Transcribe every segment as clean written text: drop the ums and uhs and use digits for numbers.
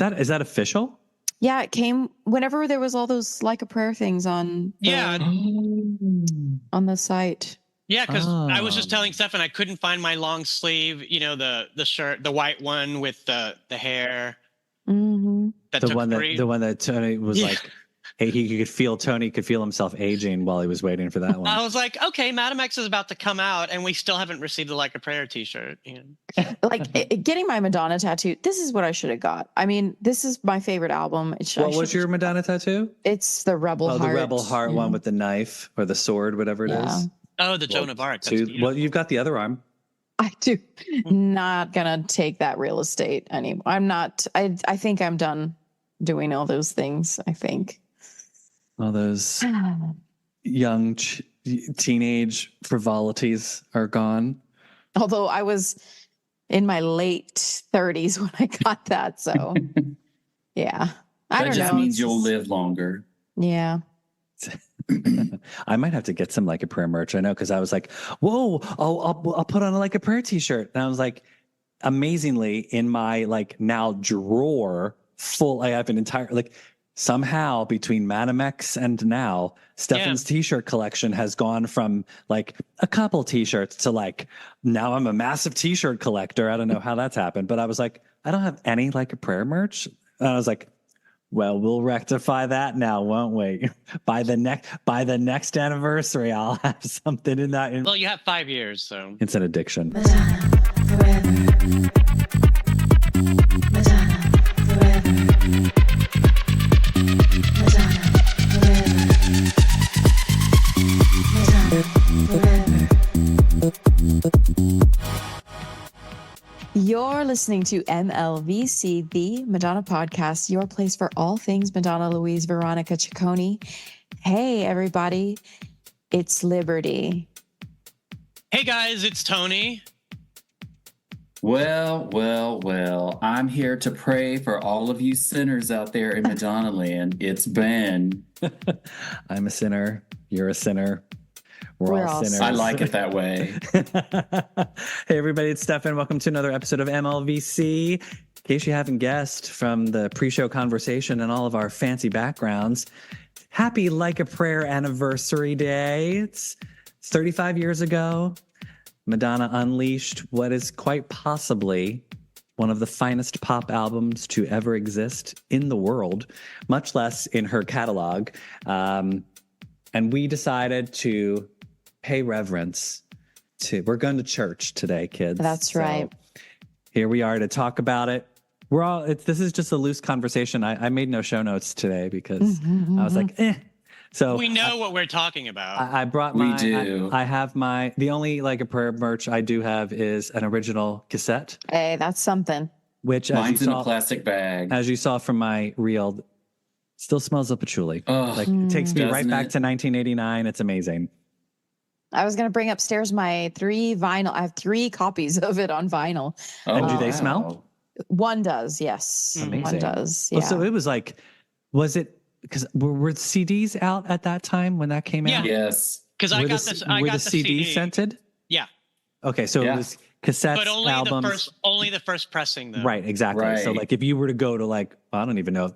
Is that official? Yeah, it came whenever there was all those Like a Prayer things on on the site. Yeah, because I was just telling Stefan I couldn't find my long sleeve, the shirt, the white one with the hair. Mm-hmm. The one that Tony was like, hey, Tony could feel himself aging while he was waiting for that one. I was like, okay, Madam X is about to come out, and we still haven't received the Like a Prayer T-shirt. Like getting my Madonna tattoo. This is what I should have got. I mean, this is my favorite album. What was your Madonna tattoo? It's the Rebel Heart. Oh, the Rebel Heart one with the knife or the sword, whatever it is. Oh, the Joan of Arc. Well, you've got the other arm. I do. Not gonna take that real estate anymore. I'm not. I think I'm done doing all those things. I think all those young teenage frivolities are gone. Although I was in my late 30s when I got that, so yeah. That just means you'll live longer. Yeah. I might have to get some Like a Prayer merch. I know, because I was like, whoa, I'll put on a Like a Prayer t-shirt. And I was like, amazingly, in my like now drawer full, I have an entire, like, somehow between Madam X and now, Stefan's t-shirt collection has gone from like a couple t-shirts to like, now I'm a massive t-shirt collector. I don't know how that's happened, but I was like, I don't have any Like a Prayer merch. And I was like, well, we'll rectify that now, won't we? By the next anniversary, I'll have something in that. Well, you have 5 years, so it's an addiction. Madonna forever. Madonna forever. Madonna forever. Madonna forever. You're listening to MLVC, the Madonna podcast, your place for all things Madonna, Louise, Veronica Ciccone. Hey, everybody, it's Liberty. Hey, guys, it's Tony. Well, I'm here to pray for all of you sinners out there in Madonna land. It's Ben. I'm a sinner. You're a sinner. We're all sinners. I like it that way. Hey, everybody, it's Stefan. Welcome to another episode of MLVC. In case you haven't guessed from the pre-show conversation and all of our fancy backgrounds, happy Like a Prayer anniversary day. It's 35 years ago. Madonna unleashed what is quite possibly one of the finest pop albums to ever exist in the world, much less in her catalog. And we decided to pay reverence we're going to church today, kids. That's right. Here we are to talk about it. This is just a loose conversation. I made no show notes today because I was like, So we know what we're talking about. I brought I have the only Like a Prayer merch I do have is an original cassette. Hey, that's something. Which mine's in a plastic bag. As you saw from my reel, still smells of patchouli. It takes me right back to 1989. It's amazing. I was going to bring upstairs my 3 vinyl. I have 3 copies of it on vinyl. And do they smell? One does, yes. Amazing. One does. Yeah. Well, so it was like, was it, because were CDs out at that time when that came out? Yes. Because I got this. I got the CD scented? Yeah. Okay, so it was cassettes, but only albums. Only the first pressing, though. Right, exactly. Right. So, like, if you were to go to, like, I don't even know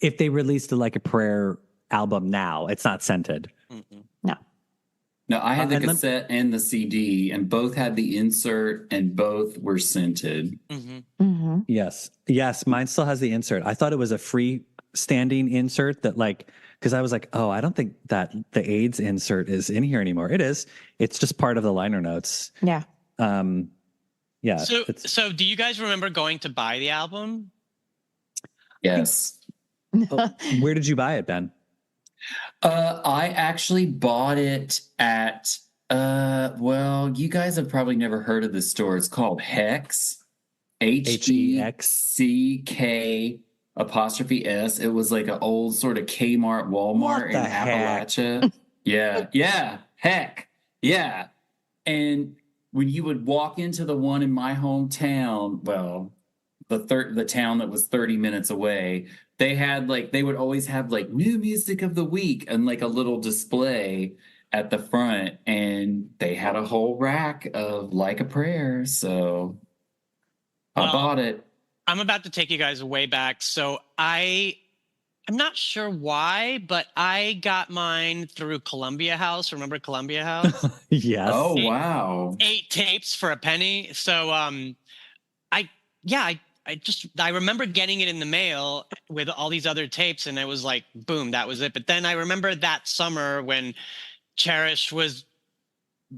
if they released a Like a Prayer album now, it's not scented. Mm-mm. No, I had the cassette and the CD, and both had the insert, and both were scented. Mm-hmm. Mm-hmm. Yes, mine still has the insert. I thought it was a freestanding insert that, like, because I was like, oh, I don't think that the AIDS insert is in here anymore. It is. It's just part of the liner notes. Yeah. Yeah. So do you guys remember going to buy the album? Yes. Where did you buy it, Ben? I actually bought it at, you guys have probably never heard of this store. It's called Hex. HEXCK''S. It was like an old sort of Kmart, Walmart in Appalachia. Yeah. Heck. Yeah. And when you would walk into the one in my hometown, the town that was 30 minutes away, they would always have like new music of the week and like a little display at the front, and they had a whole rack of Like a Prayer. So I bought it. I'm about to take you guys way back. So I'm not sure why, but I got mine through Columbia House. Remember Columbia House? Yes. Oh, wow. 8 tapes for a penny. So I remember getting it in the mail with all these other tapes, and it was like, boom, that was it. But then I remember that summer when Cherish was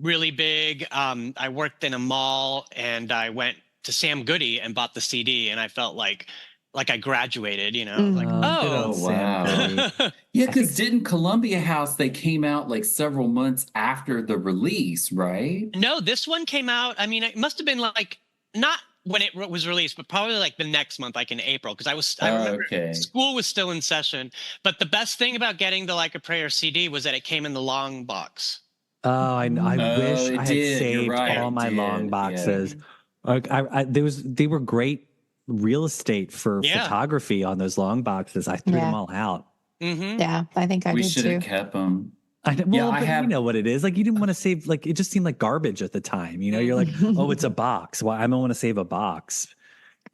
really big. I worked in a mall, and I went to Sam Goody and bought the CD, and I felt like I graduated, like, Good Oh, old Sam wow. Goody. Yeah, because didn't Columbia House, they came out like several months after the release, right? No, this one came out. I mean, it must have been like not when it was released, but probably like the next month, like in April, because I remember Okay. school was still in session. But the best thing about getting the Like a Prayer CD was that it came in the long box. Oh, I wish it I had did. You're saved right, all it my did, long yeah. boxes. They were great real estate for Yeah. photography on those long boxes. I threw them all out. Mm-hmm. Yeah, I think I We did should too. have kept them. But have- you know what it is. Like you didn't want to save, like it just seemed like garbage at the time. You're like, oh, it's a box. Well, I don't want to save a box.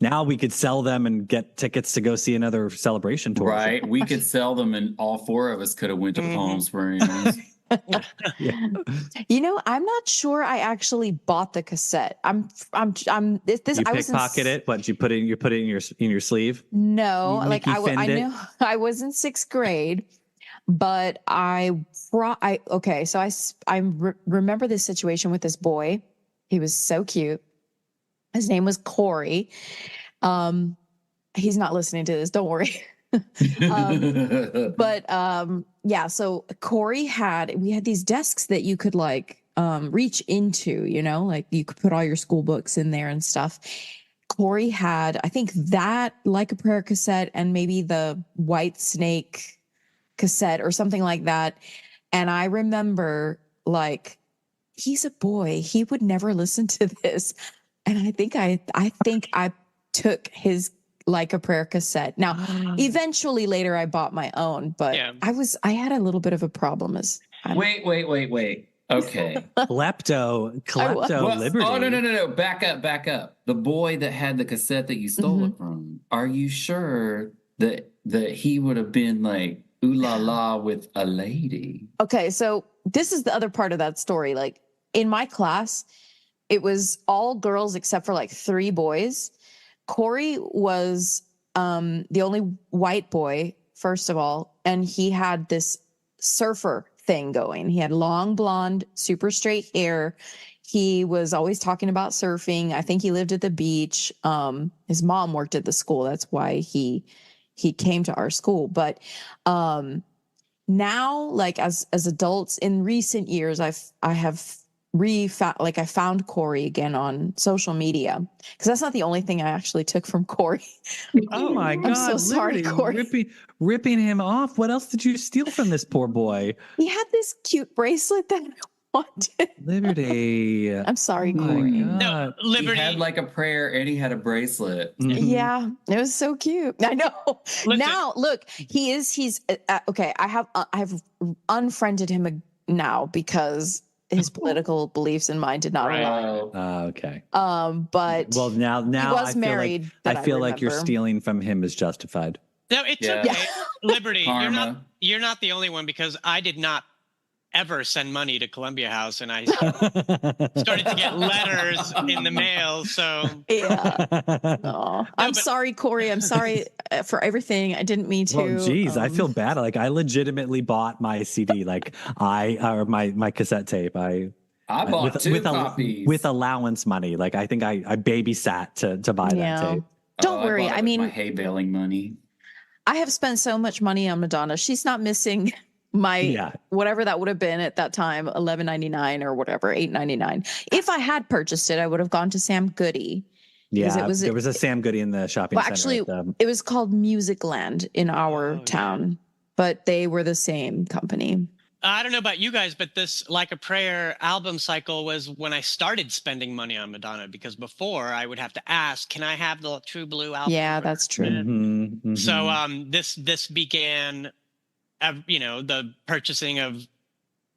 Now we could sell them and get tickets to go see another celebration tour. Right. We could sell them, and all 4 of us could have went to Palm Springs. Yeah. I'm not sure I actually bought the cassette. You pickpocket it? What you put it in your sleeve? No, like Mickey I Finned it? know I was in 6th grade, but remember this situation with this boy. He was so cute. His name was Corey. He's not listening to this. Don't worry. So Corey we had these desks that you could like reach into, like you could put all your school books in there and stuff. Corey had, I think, that Like a Prayer cassette and maybe the White Snake cassette or something like that. And I remember, like, he's a boy. He would never listen to this. And I think I took his Like a Prayer cassette. Now, eventually later I bought my own, but Yeah. I had a little bit of a problem Wait. Okay. Klepto Well, Liberty. Oh, no. Back up. The boy that had the cassette that you stole it from, are you sure that he would have been like, ooh la la with a lady? Okay, so this is the other part of that story. Like in my class, it was all girls except for like 3 boys. Corey was the only white boy, first of all, and he had this surfer thing going. He had long blonde, super straight hair. He was always talking about surfing. I think he lived at the beach. His mom worked at the school. That's why he came to our school. But now, like as adults in recent years, I found Corey again on social media, because that's not the only thing I actually took from Corey. Oh my God. I'm so sorry, Liberty, Corey. ripping him off. What else did you steal from this poor boy? He had this cute bracelet that I wanted. Liberty. I'm sorry, Oh my Corey. God. No, He Liberty. had like a prayer, and he had a bracelet. Mhm. Yeah, it was so cute. I know. Listen. Now, look, he's okay. I have unfriended him now because his political beliefs and mine did not Right. align. Okay. But Well, now he was married. I feel like you're remember. stealing from him is justified. No, it's Yeah. okay. Liberty, Karma. you're not the only one, because I did not ever send money to Columbia House, and I started to get letters in the mail. So Yeah. Oh, I'm but- sorry, Corey. I'm sorry for everything. I didn't mean to. Well, geez, I feel bad. Like I legitimately bought my CD, like or my cassette tape. I bought 2 copies. with allowance money. Like I think I babysat to buy Yeah. that tape. Don't worry. bought it I with mean, my hay baling money. I have spent so much money on Madonna. She's not missing my whatever that would have been at that time, $11.99 or whatever, $8.99. If I had purchased it, I would have gone to Sam Goody. Yeah, There was a Sam Goody in the shopping Well, center. actually, it was called Musicland in our town, but they were the same company. I don't know about you guys, but this Like a Prayer album cycle was when I started spending money on Madonna, because before I would have to ask, can I have the True Blue album? Yeah, that's true. Mm-hmm, mm-hmm. So this began, the purchasing of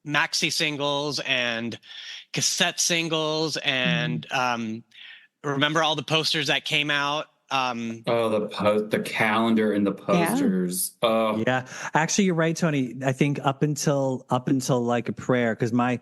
maxi singles and cassette singles, and remember all the posters that came out The calendar and the posters. Oh, Yeah, actually, you're right, Tony. I think up until Like a Prayer, because my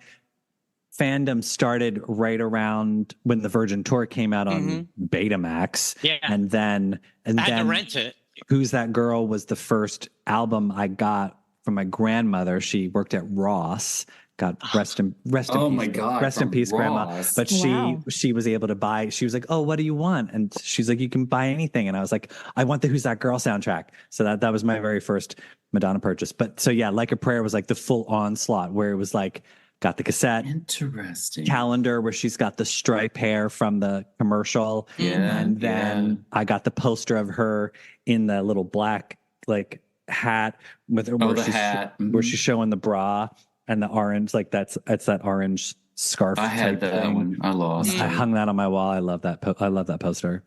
fandom started right around when the Virgin Tour came out on Betamax. Yeah. And then I had to rent it. Who's That Girl was the first album I got from my grandmother. She worked at Ross. God rest in peace. my God, rest in from peace, Grandma. Ross. But she was able to buy. She was like, "Oh, what do you want?" And she's like, "You can buy anything." And I was like, "I want the Who's That Girl soundtrack." So that was my very first Madonna purchase. But so yeah, Like a Prayer was like the full onslaught where it was like got the cassette, Interesting calendar where she's got the stripe hair from the commercial, and then I got the poster of her in the little black like hat with where she's showing the bra. And the orange, like it's that orange scarf. I had that thing. one. I lost. I hung that on my wall. I love that. I love that poster.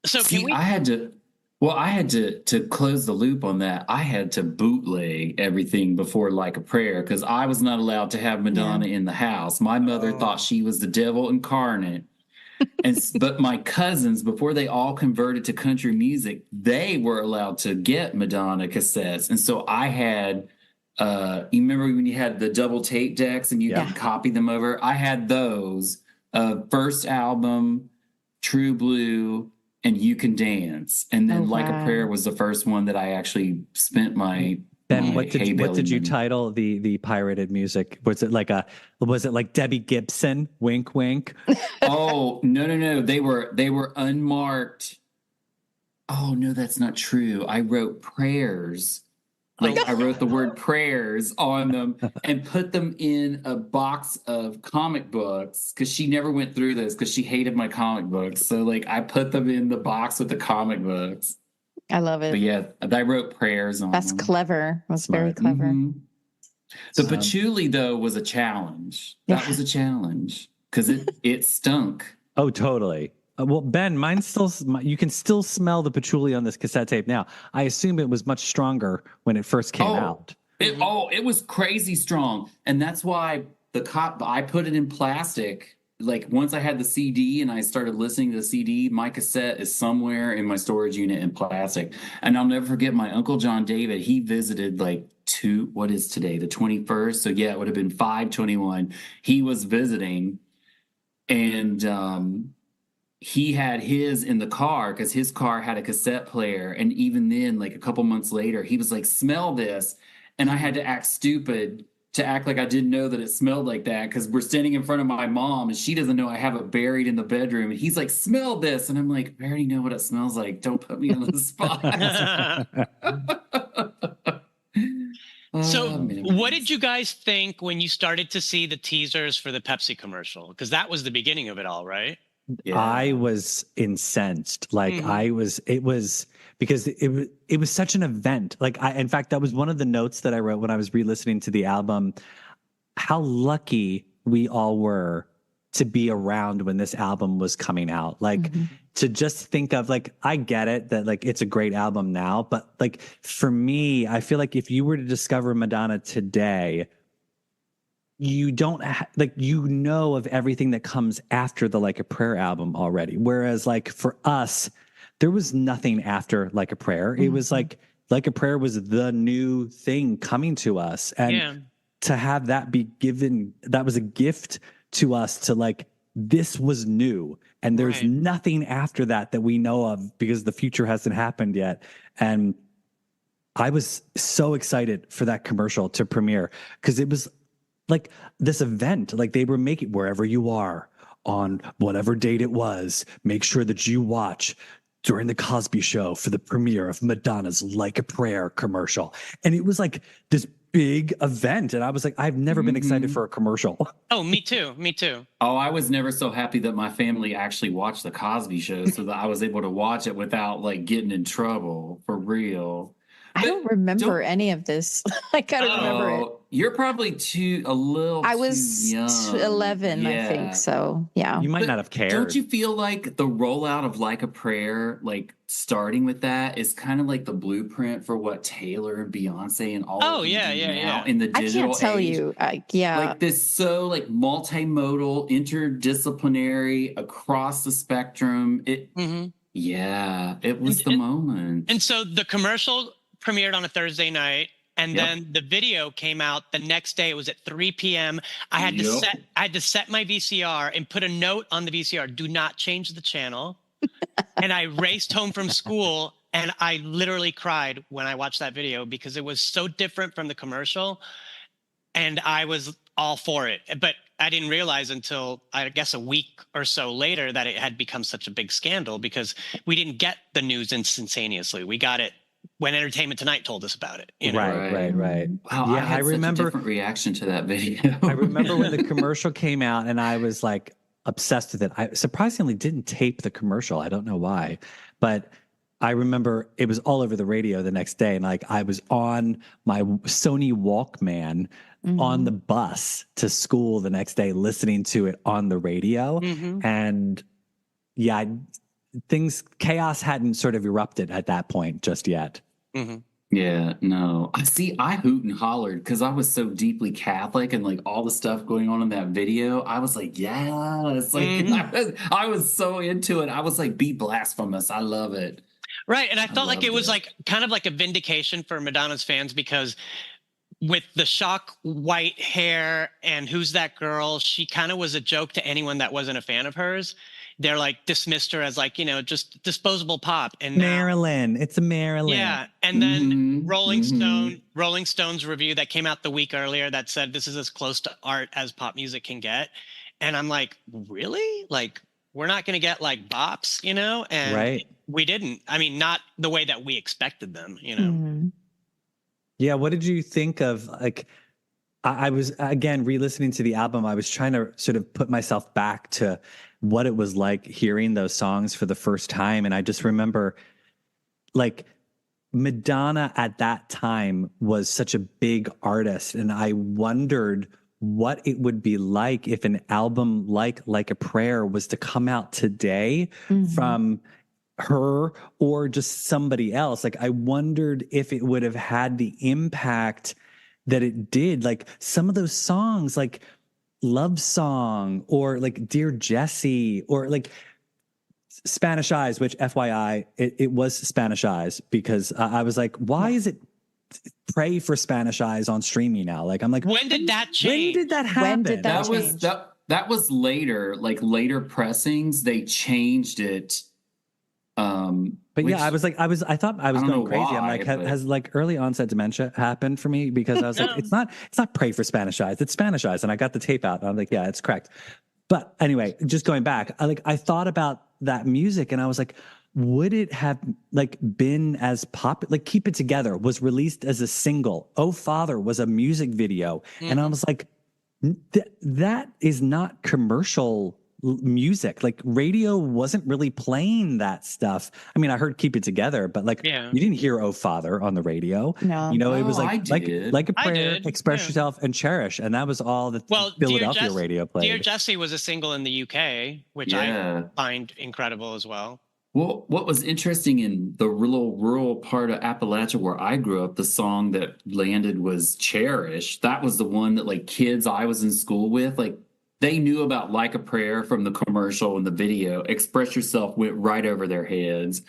So I had to close the loop on that. I had to bootleg everything before Like a Prayer because I was not allowed to have Madonna in the house. My mother thought she was the devil incarnate. But my cousins, before they all converted to country music, they were allowed to get Madonna cassettes. And so I had you remember when you had the double tape decks and you could copy them over? I had those. First album, True Blue, and You Can Dance. And then Like a Prayer was the first one that I actually spent my Ben, what did you title the pirated music? Was it like Debbie Gibson? Wink, wink. Oh, no. They were unmarked. Oh no, that's not true. I wrote prayers. I wrote the word prayers on them and put them in a box of comic books because she never went through this because she hated my comic books. So I put them in the box with the comic books. I love it. But yeah, I wrote prayers on That's them. clever. That's very clever. Mm-hmm. The patchouli though was a challenge. That was a challenge because it stunk. Oh, totally. Well, Ben, you can still smell the patchouli on this cassette tape now. I assume it was much stronger when it first came out. It was crazy strong. And that's why I put it in plastic. Like once I had the CD and I started listening to the CD, my cassette is somewhere in my storage unit in plastic. And I'll never forget my Uncle John David. He visited what is today? The 21st. So yeah, it would have been 5/21. He was visiting and, he had his in the car because his car had a cassette player. And even then, a couple months later, he was like, smell this. And I had to act stupid to act like I didn't know that it smelled like that because we're standing in front of my mom and she doesn't know I have it buried in the bedroom. And he's like, smell this. And I'm like, I already know what it smells like. Don't put me on the spot. So what did you guys think when you started to see the teasers for the Pepsi commercial? Because that was the beginning of it all, right? Yeah. I was incensed. It was because it was such an event. In fact, that was one of the notes that I wrote when I was re-listening to the album, how lucky we all were to be around when this album was coming out. To just think of I get it that it's a great album now, but for me, I feel like if you were to discover Madonna today, you don't of everything that comes after the Like a Prayer album already. Whereas for us, there was nothing after Like a Prayer. It was Like a Prayer was the new thing coming to us. And to have that be given, that was a gift to us to this was new. And there's nothing after that we know of because the future hasn't happened yet. And I was so excited for that commercial to premiere because it was this event, they were making wherever you are on whatever date it was, make sure that you watch during the Cosby Show for the premiere of Madonna's Like a Prayer commercial. And it was this big event. And I was I've never been excited for a commercial. Oh, me too. Oh, I was never so happy that my family actually watched the Cosby Show so that I was able to watch it without getting in trouble for real. I don't remember any of this. I gotta remember it. You're probably a little I was too young. 11, I think. So, yeah. You might not have cared. Don't you feel like the rollout of Like a Prayer, starting with that, is kind of the blueprint for what Taylor and Beyonce and all of them do now in the digital I can't tell age? you. This so multimodal, interdisciplinary, across the spectrum. Yeah, it was the And- moment. And so the commercial premiered on a Thursday night, and Yep. then the video came out the next day. It was at 3 p.m. I had to set my VCR and put a note on the VCR: "Do not change the channel." And I raced home from school, and I literally cried when I watched that video because it was so different from the commercial, and I was all for it. But I didn't realize until, I guess, a week or so later that it had become such a big scandal because we didn't get the news instantaneously. We got it when Entertainment Tonight told us about it. You know? Right. Wow, Yeah, I had remember. such a different reaction to that video. I remember when the commercial came out, and I was like obsessed with it. I surprisingly didn't tape the commercial. I don't know why, but I remember it was all over the radio the next day, and like I was on my Sony Walkman on the bus to school the next day, listening to it on the radio, and yeah, chaos hadn't sort of erupted at that point just yet. Yeah, no. I hoot and hollered because I was so deeply Catholic, and like all the stuff going on in that video, I was like, yeah, it's like I was so into it. I was like, be blasphemous. I love it. Right. And I felt like it was it. like kind of like a vindication for Madonna's fans because with the shock white hair and Who's That Girl, she kind of was a joke to anyone that wasn't a fan of hers. They're like dismissed her as like, just disposable pop. And now, Marilyn, it's a Marilyn. yeah. And then Rolling Stone's review that came out the week earlier that said this is as close to art as pop music can get. And I'm like, really? Like, we're not going to get like bops, And Right. we didn't. I mean, not the way that we expected them, Yeah. What did you think of, like, I was, again, re-listening to the album. I was trying to sort of put myself back to what it was like hearing those songs for the first time. And I just remember, like, Madonna at that time was such a big artist. And I wondered what it would be like if an album like a Prayer was to come out today from her or just somebody else. Like, I wondered if it would have had the impact that it did. Like some of those songs, like Love Song or like Dear Jessie or like Spanish Eyes, which FYI, it was Spanish Eyes because I was like, why is it Pray for Spanish Eyes on streaming now? Like, I'm like, when did that change? When did that happen? When did that change? That was later, like later pressings, they changed it. But yeah, I thought I was going crazy. Why, I'm like, has like early onset dementia happened for me? Because I was like, it's not Pray for Spanish Eyes, it's Spanish Eyes. And I got the tape out and I'm like, yeah, it's correct. But anyway, just going back, I thought about that music and I was like, would it have like been as popular? Like Keep It Together was released as a single. Oh Father was a music video. And I was like, that is not commercial music. Like radio wasn't really playing that stuff. I mean, I heard Keep It Together, but like you didn't hear Oh Father on the radio. No. It was like a Prayer, Express Yourself, and Cherish. And that was all that Philadelphia radio played. Dear Jessie was a single in the UK, which I find incredible as well. Well, what was interesting in the rural part of Appalachia where I grew up, the song that landed was Cherish. That was the one that like kids I was in school with, like they knew about Like a Prayer from the commercial and the video. Express Yourself went right over their heads.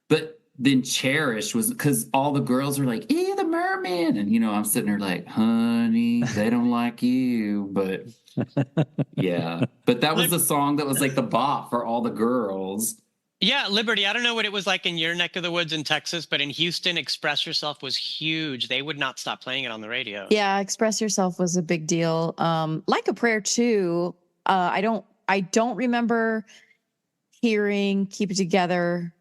But then Cherish was because all the girls are like, the merman. And, I'm sitting there like, honey, they don't like you. But yeah, but that was the song that was like the bop for all the girls. Yeah, Liberty. I don't know what it was like in your neck of the woods in Texas, but in Houston, Express Yourself was huge. They would not stop playing it on the radio. Yeah, Express Yourself was a big deal. Like a Prayer too. I don't remember hearing Keep It Together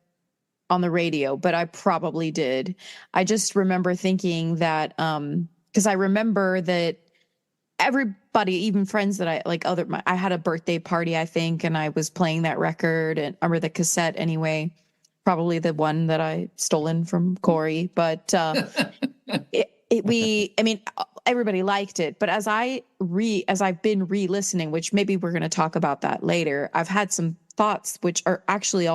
on the radio, but I probably did. I just remember thinking that because I remember that everybody, even friends that I had a birthday party, I think, and I was playing that record or the cassette anyway, probably the one that I stolen from Corey. But everybody liked it. But as I've been re-listening, which maybe we're going to talk about that later, I've had some thoughts which are actually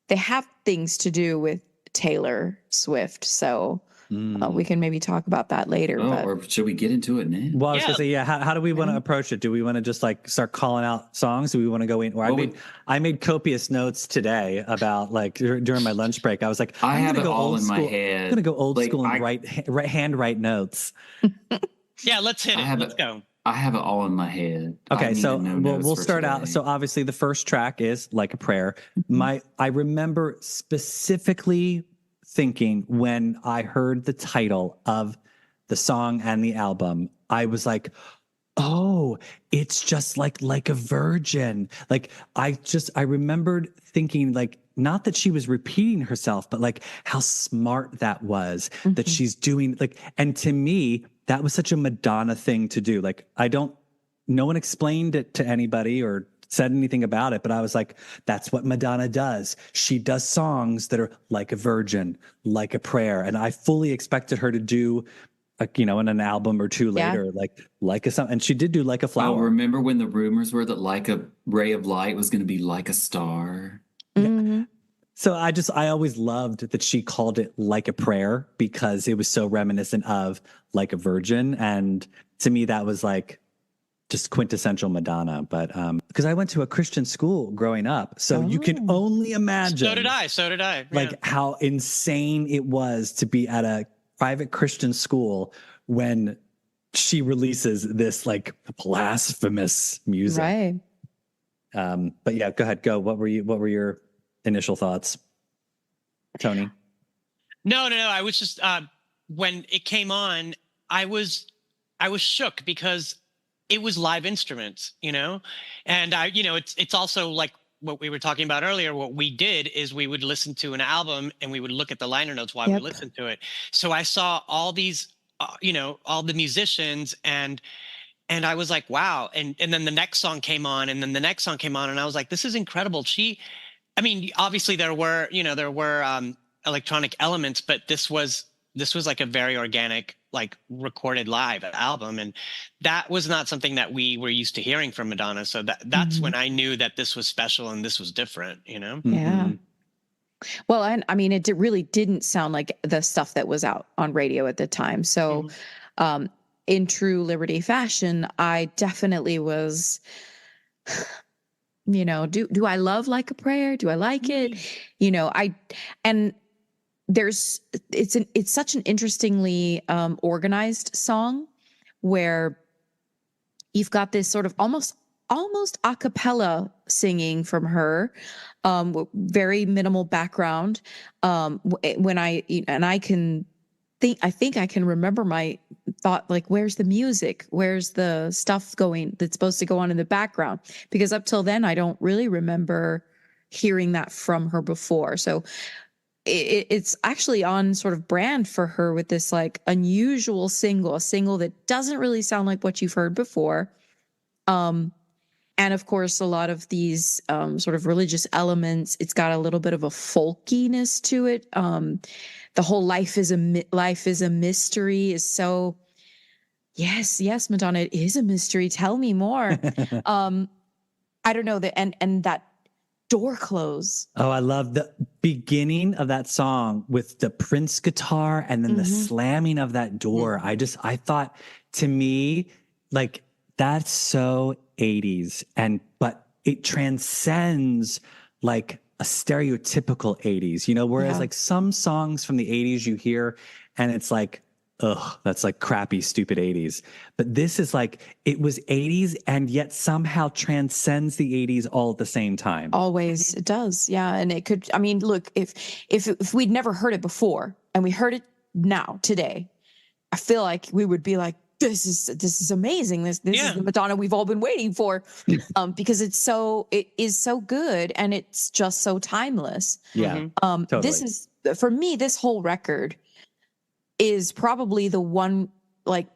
they have things to do with Taylor Swift. So We can maybe talk about that later. Oh, but or should we get into it now? Well, I was Yeah. gonna say, how do we want to approach it? Do we want to just like start calling out songs? Do we want to go in? Or Well, I made copious notes today about like during my lunch break. I was like, I I'm have gonna it go all old in my school. head. I'm gonna go old Like, school and handwrite notes. Yeah, let's hit it. Let's go. I have it all in my head. Okay, so we'll for start out. today. So obviously the first track is Like a Prayer. I remember specifically thinking when I heard the title of the song and the album, I was like, oh, it's just like a virgin. Like I remembered thinking like, not that she was repeating herself, but like how smart that was that she's doing like, and to me, that was such a Madonna thing to do. Like no one explained it to anybody or said anything about it, but I was like, that's what Madonna does. She does songs that are like a virgin, like a prayer. And I fully expected her to do like, in an album or two later, like a song. And she did do Like a Flower. Oh, remember when the rumors were that Like a Ray of Light was going to be like a star? Mm-hmm. So I always loved that she called it Like a Prayer because it was so reminiscent of Like a Virgin. And to me, that was like just quintessential Madonna. But because I went to a Christian school growing up, so you can only imagine. So did I. Like how insane it was to be at a private Christian school when she releases this like blasphemous music. Right. But yeah, go ahead. Go. What were your initial thoughts, Tony? No. I was just when it came on, I was shook because it was live instruments, and it's also like what we were talking about earlier. What we did is we would listen to an album and we would look at the liner notes while we listened to it. So I saw all these, all the musicians and I was like, wow. And then the next song came on and then the next song came on and I was like, this is incredible. Obviously there were electronic elements, but this was like a very organic, like recorded live album. And that was not something that we were used to hearing from Madonna. So that's when I knew that this was special and this was different, Yeah. Well, and I mean, it really didn't sound like the stuff that was out on radio at the time. So, in true Liberty fashion, I definitely was, do I love Like a Prayer? Do I like it? It's such an interestingly organized song where you've got this sort of almost a cappella singing from her, very minimal background. I think I can remember my thought, like, where's the music? Where's the stuff going that's supposed to go on in the background? Because up till then, I don't really remember hearing that from her before. So it's actually on sort of brand for her with this like unusual a single that doesn't really sound like what you've heard before. And of course, a lot of these sort of religious elements, it's got a little bit of a folkiness to it. The whole life is a mystery is so, yes, Madonna, it is a mystery. Tell me more. I don't know and that door close. Oh, I love the beginning of that song with the Prince guitar and then the slamming of that door. I thought, to me, like, that's so 80s but it transcends like a stereotypical 80s, whereas like some songs from the 80s you hear and it's like, ugh, that's like crappy, stupid 80s. But this is like, it was 80s and yet somehow transcends the 80s all at the same time. Always it does. Yeah. And it could, I mean, look, if we'd never heard it before and we heard it now today, I feel like we would be like, this is amazing. This is the Madonna we've all been waiting for, because it is so good and it's just so timeless. Yeah. Totally. This is, for me, this whole record is probably the one, like,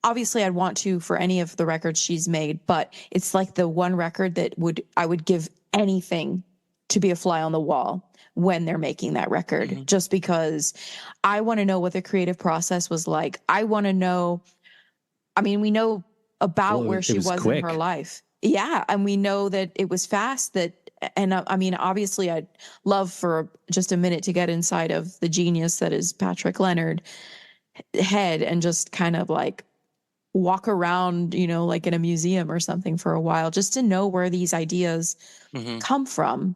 obviously I'd want to for any of the records she's made, but it's like the one record that I would give anything to be a fly on the wall when they're making that record, just because I want to know what the creative process was like. I want to know, I mean, we know about where she was in her life. Yeah. And we know that it was fast, that and I mean, obviously, I'd love for just a minute to get inside of the genius that is Patrick Leonard head and just kind of like walk around, like in a museum or something for a while, just to know where these ideas come from.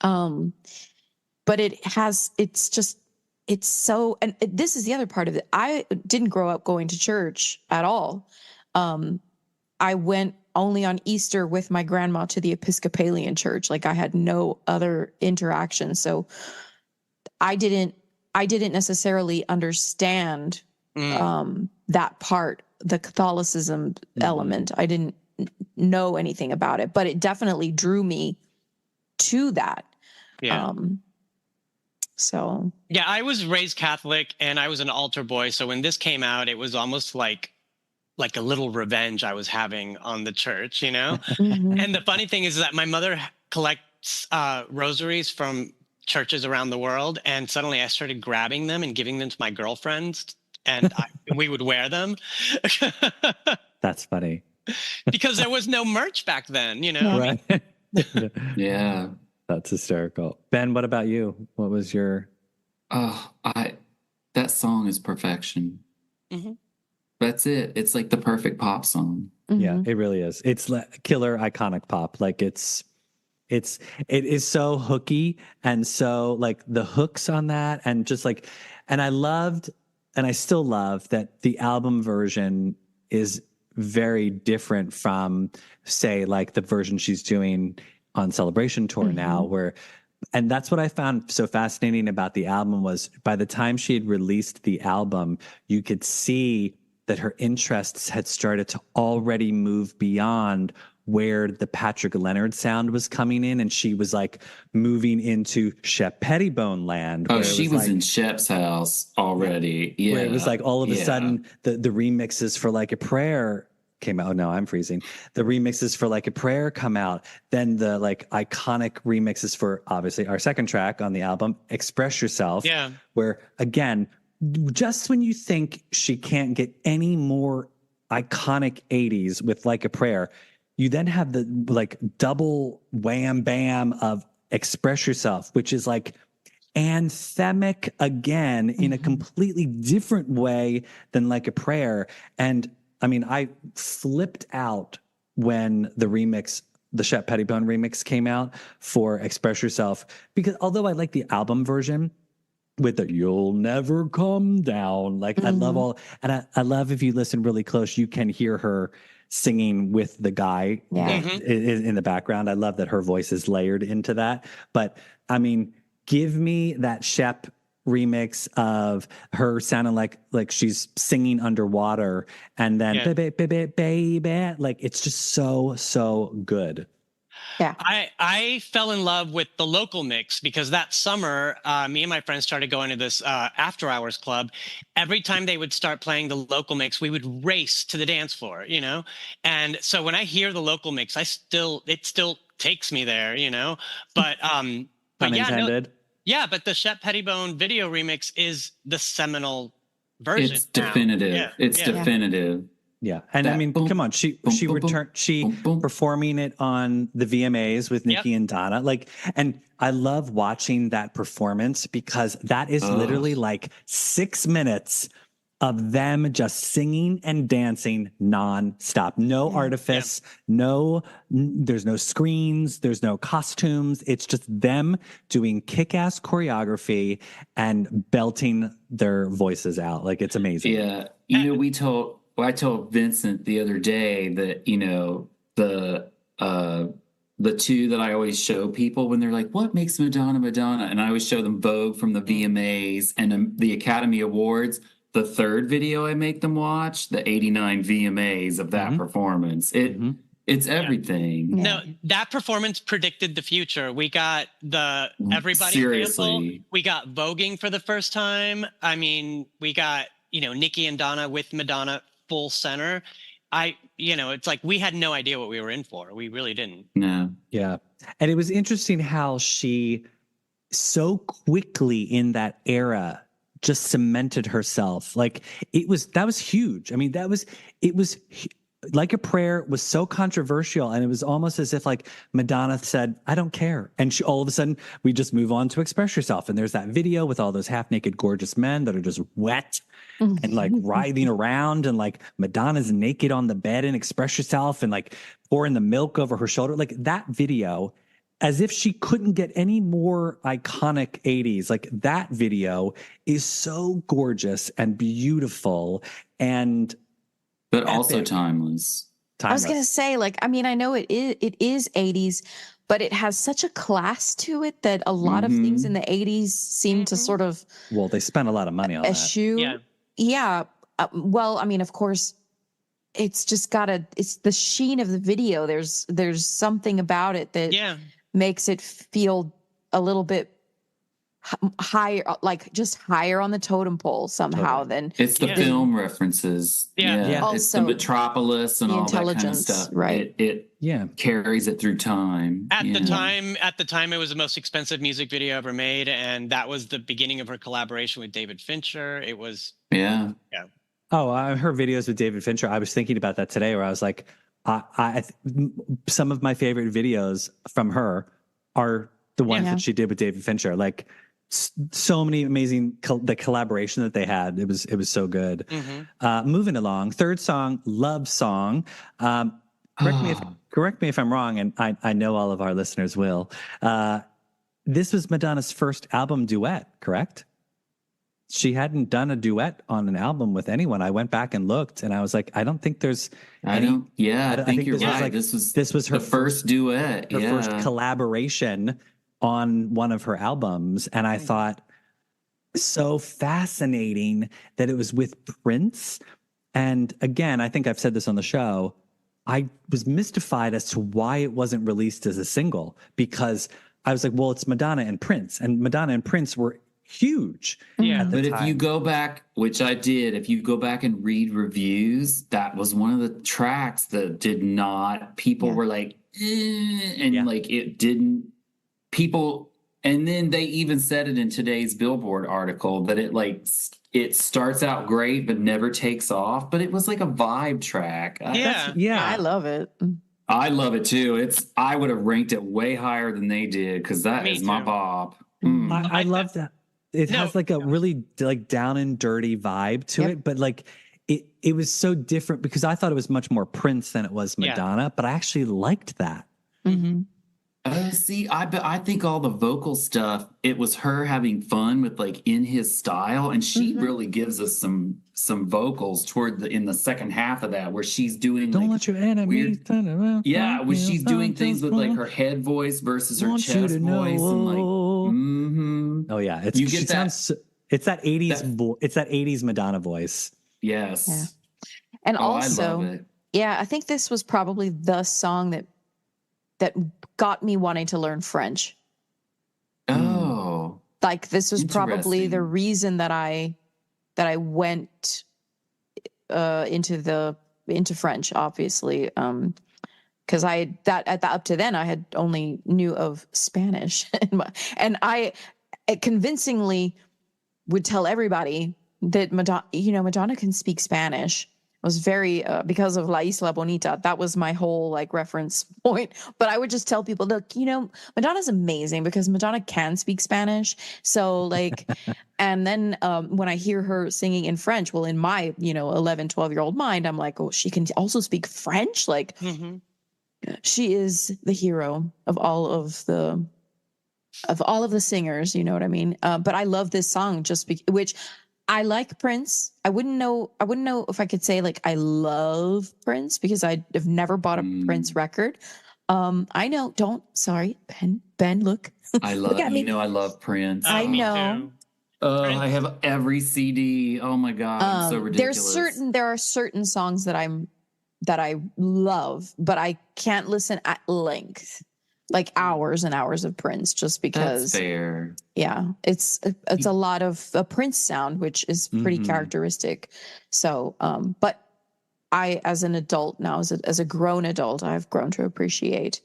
But it's so, and this is the other part of it. I didn't grow up going to church at all. I went only on Easter with my grandma to the Episcopalian church. Like, I had no other interaction. So I didn't necessarily understand that part, the Catholicism element. I didn't know anything about it, but it definitely drew me to that. Yeah. So yeah, I was raised Catholic and I was an altar boy. So when this came out, it was almost like a little revenge I was having on the church, And the funny thing is that my mother collects rosaries from churches around the world, and suddenly I started grabbing them and giving them to my girlfriends, and we would wear them. That's funny. Because there was no merch back then, Right. Yeah. That's hysterical. Ben, what about you? What was your... That song is perfection. That's it. It's like the perfect pop song. Yeah, it really is. It's killer iconic pop. Like it is so hooky, and so like the hooks on that, and just like, and I loved, and I still love that the album version is very different from, say, like the version she's doing on Celebration Tour now, where, and that's what I found so fascinating about the album was by the time she had released the album, you could see that her interests had started to already move beyond where the Patrick Leonard sound was coming in, and she was like moving into Shep Pettibone land. Oh, she was like, in Shep's house already. Yeah. Where it was like all of a sudden the remixes for Like a Prayer came out. Oh no, I'm freezing. The remixes for Like a Prayer come out. Then the like iconic remixes for obviously our second track on the album, Express Yourself. Yeah. Where again, just when you think she can't get any more iconic 80s with Like a Prayer, you then have the like double wham bam of Express Yourself, which is like anthemic again in a completely different way than Like a Prayer. And I mean, I flipped out when the Shep Pettibone remix came out for Express Yourself, because although I like the album version with the "You'll Never Come Down," like I love I love, if you listen really close, you can hear her singing with the guy in the background. I love that her voice is layered into that. But I mean, give me that Shep remix of her sounding like she's singing underwater, and then baby, like it's just so good. Yeah. I fell in love with the local mix because that summer, me and my friends started going to this after hours club. Every time they would start playing the local mix, we would race to the dance floor, And so when I hear the local mix, it still takes me there, But Unintended. Yeah, but the Shep Pettibone video remix is the seminal version. It's definitive. Yeah. It's definitive. Yeah. And I mean, come on, she performing it on the VMAs with Nikki and Donna. Like, and I love watching that performance because that is literally like 6 minutes of them just singing and dancing nonstop. No artifice, there's no screens, there's no costumes. It's just them doing kick-ass choreography and belting their voices out. Like, it's amazing. Yeah. I told Vincent the other day that, the two that I always show people when they're like, what makes Madonna Madonna? And I always show them Vogue from the VMAs and the Academy Awards. The third video I make them watch, the 89 VMAs of that performance. It's everything. No, that performance predicted the future. We got the Everybody sample. We got voguing for the first time. I mean, we got, Nikki and Donna with Madonna full center. It's like we had no idea what we were in for. We really didn't. No. Yeah. And it was interesting how she so quickly in that era just cemented herself. Like that was huge. I mean, it was Like a Prayer was so controversial, and it was almost as if like Madonna said, I don't care. And all of a sudden we just move on to Express Yourself. And there's that video with all those half naked, gorgeous men that are just wet and like writhing around, and like Madonna's naked on the bed and Express Yourself and like pouring the milk over her shoulder. Like that video, as if she couldn't get any more iconic 80s. Like that video is so gorgeous and beautiful and but also epic. timeless. I was going to say, like, I mean, I know it is 80s, but it has such a class to it that a lot of things in the 80s seem to sort of Well, they spent a lot of money on that. eschew. Yeah. Yeah. Well, I mean, of course, it's just it's the sheen of the video. There's something about it that Yeah. makes it feel a little bit higher, like just higher on the totem pole somehow than It's the Yeah. film references. Yeah. Yeah. It's the Also, Metropolis and the all that kind of intelligence, stuff. right. It Yeah. carries it through time. At Yeah. the time, it was the most expensive music video ever made, and that was the beginning of her collaboration with David Fincher. It was Yeah. Oh, her videos with David Fincher. I was thinking about that today, where I was like, some of my favorite videos from her are the ones Yeah. that she did with David Fincher. Like so many amazing the collaboration that they had. It was so good. Moving along, third song, Love Song. Correct me if I'm wrong, and I know all of our listeners will. This was Madonna's first album duet, correct? She hadn't done a duet on an album with anyone. I went back and looked, and I was like, I don't think there's I any. don't. Yeah, I think you're this was right. like- this was her the first duet. her Yeah. first collaboration on one of her albums. And I thought, so fascinating that it was with Prince. And again, I think I've said this on the show. I was mystified as to why it wasn't released as a single, because I was like, well, it's Madonna and Prince, and Madonna and Prince were huge. Yeah. at the But if you time. go back, which I did, if you go back and read reviews, that was one of the tracks that did not, people Yeah. were like, and Yeah. like it didn't, people, and then they even said it in today's Billboard article that it starts out great, but never takes off. But it was like a vibe track. Yeah. I love it. I love it too. I would have ranked it way higher than they did, because that Me is my too. bop. I love that. It No. has like a really like down and dirty vibe to Yep. it, but like it was so different, because I thought it was much more Prince than it was Yeah. Madonna, but I actually liked that. Mm-hmm. See, I think all the vocal stuff, it was her having fun with like in his style, and she really gives us some vocals in the second half of that, where she's doing Don't like let your enemies weird- turn around. where she's doing things with like her head voice versus her Want you chest to voice, and like know. Oh yeah, You get she that- sounds. It's that 80s. It's that 80s Madonna voice. yes. Yeah. And Oh, I love also, it. yeah, I think this was probably the song that got me wanting to learn French. Oh, Like this was probably the Interesting. reason that I went into French, obviously. Because up to then I had only knew of Spanish, and I convincingly would tell everybody that Madonna can speak Spanish. I was very because of La Isla Bonita. That was my whole like reference point. But I would just tell people, look, Madonna's amazing because Madonna can speak Spanish. So like, and then when I hear her singing in French, well, in my 11, 12-year-old mind, I'm like, oh, she can also speak French. Like, she is the hero of all of the singers. You know what I mean? But I love this song which. I like Prince. I wouldn't know if I could say like I love Prince because I have never bought a Prince record. I know. Sorry, Ben. Look. I Look love at me. I love Prince. I Me know. too. I have every CD. Oh my god, it's so ridiculous. There are certain songs that I love, but I can't listen at length, like hours and hours of Prince, just because. That's fair. Yeah, it's a lot of a Prince sound, which is pretty characteristic. So, but I, as an adult now, as a grown adult, I've grown to appreciate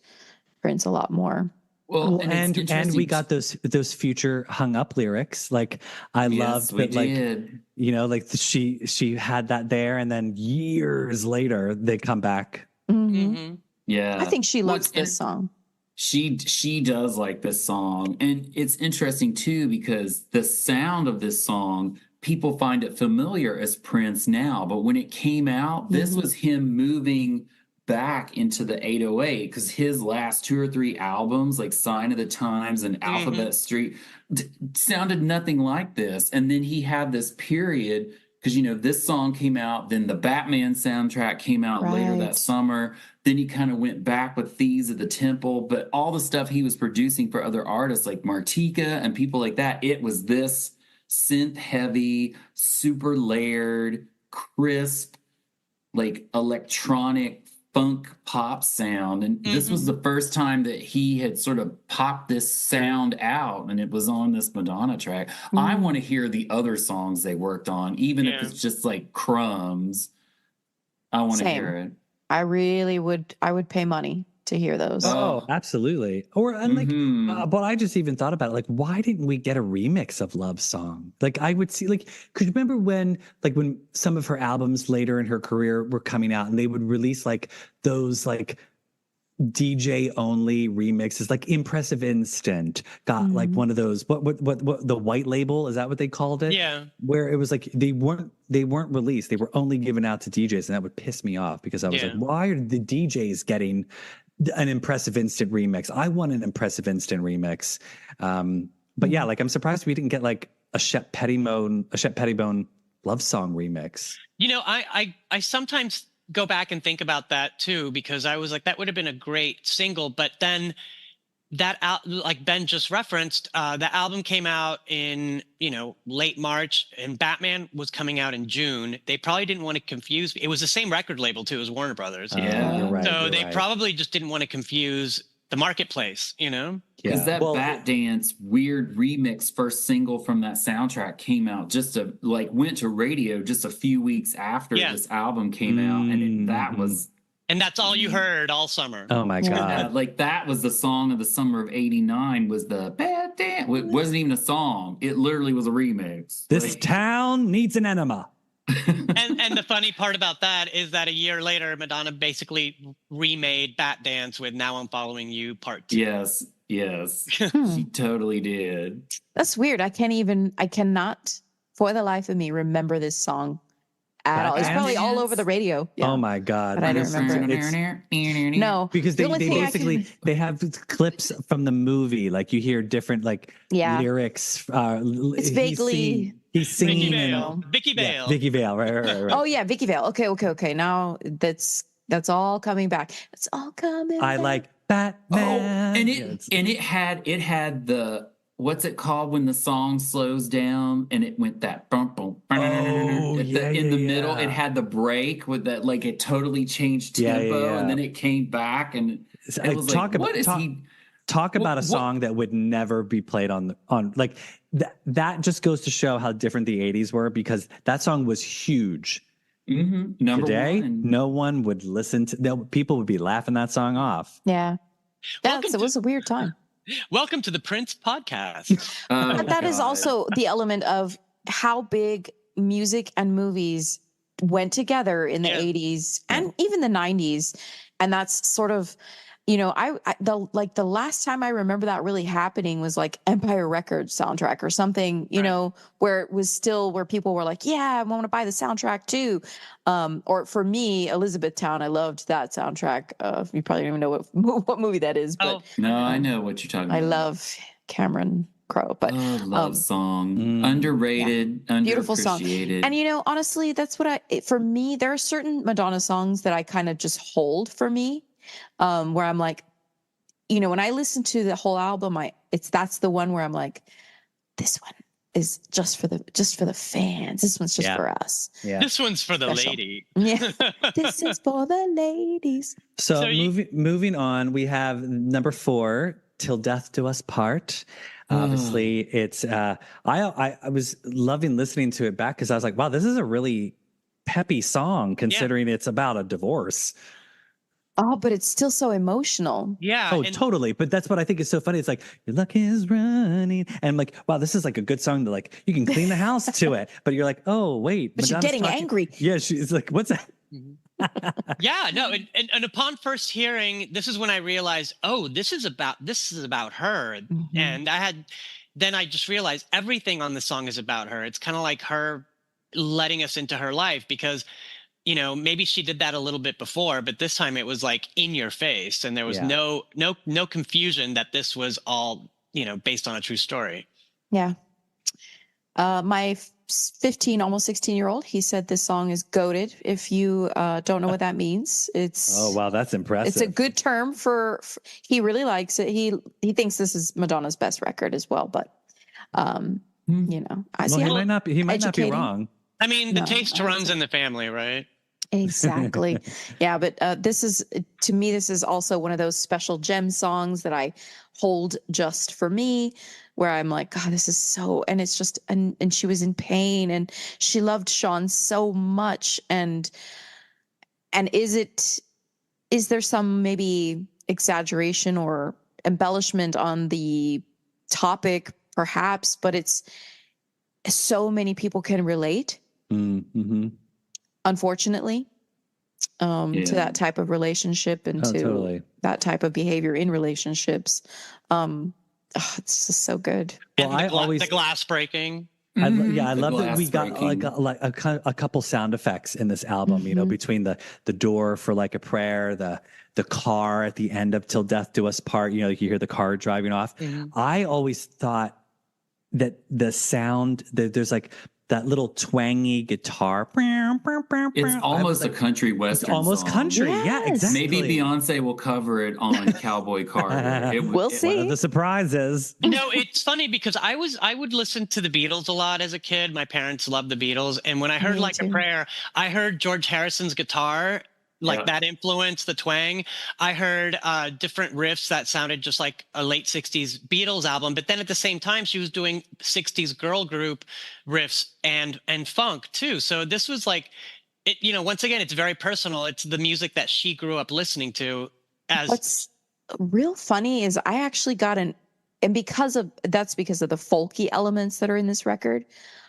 Prince a lot more. Well, and and it's interesting. we got those future hung up lyrics. Like I loved we that. Like did. like she had that there, and then years later they come back. Mm-hmm. Yeah, I think she Well, loves this song. She does like this song, and it's interesting too because the sound of this song, people find it familiar as Prince now, but when it came out, this was him moving back into the 808 because his last 2 or 3 albums, like Sign of the Times and Alphabet Street, sounded nothing like this. And then he had this period because this song came out, then the Batman soundtrack came out later that summer. Then he kind of went back with Thieves at the Temple, but all the stuff he was producing for other artists like Martika and people like that, it was this synth heavy, super layered, crisp, like electronic funk pop sound. And this was the first time that he had sort of popped this sound out, and it was on this Madonna track. I want to hear the other songs they worked on, even if it's just like crumbs. I want to hear it. I really would. I would pay money to hear those. Oh, absolutely. Or but I just even thought about it. Like, why didn't we get a remix of Love Song? Like, I would see. Like, could you remember when some of her albums later in her career were coming out, and they would release like those like DJ only remixes, like Impressive Instant got like one of those. What the white label, is that what they called it? Yeah. Where it was like they weren't released. They were only given out to DJs, and that would piss me off because I was like, why are the DJs getting an Impressive Instant remix? I want an Impressive Instant remix. But yeah, like I'm surprised we didn't get like a Shep Pettibone Love Song remix. I sometimes go back and think about that too, because I was like, that would have been a great single. But then like Ben just referenced, the album came out in, late March, and Batman was coming out in June. They probably didn't want to confuse. It was the same record label too as Warner Brothers. Yeah, you're right. So they probably just didn't want to confuse the marketplace, Because that Bat Dance weird remix first single from that soundtrack came out went to radio just a few weeks after this album came out, and and that's all you heard all summer. Oh my God. Like that was the song of the summer of '89 was the Bat Dance. It wasn't even a song. It literally was a remix. This town needs an enema. and the funny part about that is that a year later, Madonna basically remade Bat Dance with Now I'm Following You Part 2. Yes. She totally did. That's weird. I cannot for the life of me remember this song at all. It's probably all over the radio. Yeah. Oh my God. But I don't remember. No. Because they basically they have clips from the movie. Like you hear different lyrics. It's vaguely he's singing. Vicky Vale. Yeah, Vicky Vale. Right. Oh yeah, Vicky Vale. Okay. Now that's all coming back. It's all coming back. Like Batman. Oh, and it had the, what's it called when the song slows down and it went that bump boom in the middle. It had the break with that, like it totally changed tempo, and then it came back, and it was talk about a song that would never be played on like that. Just goes to show how different the 80s were, because that song was huge. Number Today, one. no one would listen to. People would be laughing that song off. Yeah. It was a weird time. Welcome to the Prince podcast. But that is also the element of how big music and movies went together in the 80s and even the 90s. And that's sort of, the last time I remember that really happening was like Empire Records soundtrack or something, where it was still where people were like, yeah, I want to buy the soundtrack too. Or for me, Elizabethtown, I loved that soundtrack. You probably don't even know what movie that is, but no, I know what you're talking about. I love Cameron Crowe, but love song, underrated, beautiful song. And honestly, that's for me, there are certain Madonna songs that I kind of just hold for me. Where I'm like, when I listen to the whole album, that's the one where I'm like, this one is just for the fans. This one's just for us. Yeah. This one's for the lady. Yeah. This is for the ladies. So moving on, we have number 4, Till Death Do Us Part. Obviously, it's I was loving listening to it back because I was like, wow, this is a really peppy song considering it's about a divorce. Oh, but it's still so emotional. Yeah. Oh, and totally. But that's what I think is so funny. It's like, your luck is running. And I'm like, wow, this is like a good song to like, you can clean the house to it. But you're like, oh, wait. But she's Madonna's getting angry. Yeah, she's like, what's that? yeah, no, and upon first hearing, this is when I realized, oh, this is about her. Mhm. And then I just realized everything on the song is about her. It's kind of like her letting us into her life because, maybe she did that a little bit before, but this time it was like in your face, and there was Yeah. no confusion that this was all, based on a true story. Yeah. My 15, almost 16-year-old, he said this song is goated. If you don't know what that means, Oh, wow, that's impressive. it's a good term for he really likes it. He thinks this is Madonna's best record as well, but I see. He might not be wrong. I mean, the No, taste I would runs say- in the family, right? Exactly. Yeah, but this is also one of those special gem songs that I hold just for me, where I'm like, God, this is so, and it's just, and she was in pain, and she loved Sean so much, and is there some maybe exaggeration or embellishment on the topic, perhaps, but it's so many people can relate. Mm-hmm. Unfortunately, to that type of relationship and totally. that type of behavior in relationships. It's just so good. Well, And the glass breaking. I The love that we glass got breaking. a couple sound effects in this album, between the door for Like a Prayer, the car at the end of Till Death Do Us Part, like you hear the car driving off. I always thought that the sound, there's like that little twangy guitar. It's almost a country western almost song. country. Yes. Yeah, exactly. Maybe Beyonce will cover it on Cowboy Carter. We'll see. One of the surprises. No, it's funny because I would listen to the Beatles a lot as a kid. My parents loved the Beatles, and when I heard Me Like too. a Prayer, I heard George Harrison's guitar, like that influence, the twang. I heard different riffs that sounded just like a late 60s Beatles album, but then at the same time she was doing 60s girl group riffs and funk too. So this was like it, once again, it's very personal. It's the music that she grew up listening to. What's real funny is I actually got and because of the folky elements that are in this record,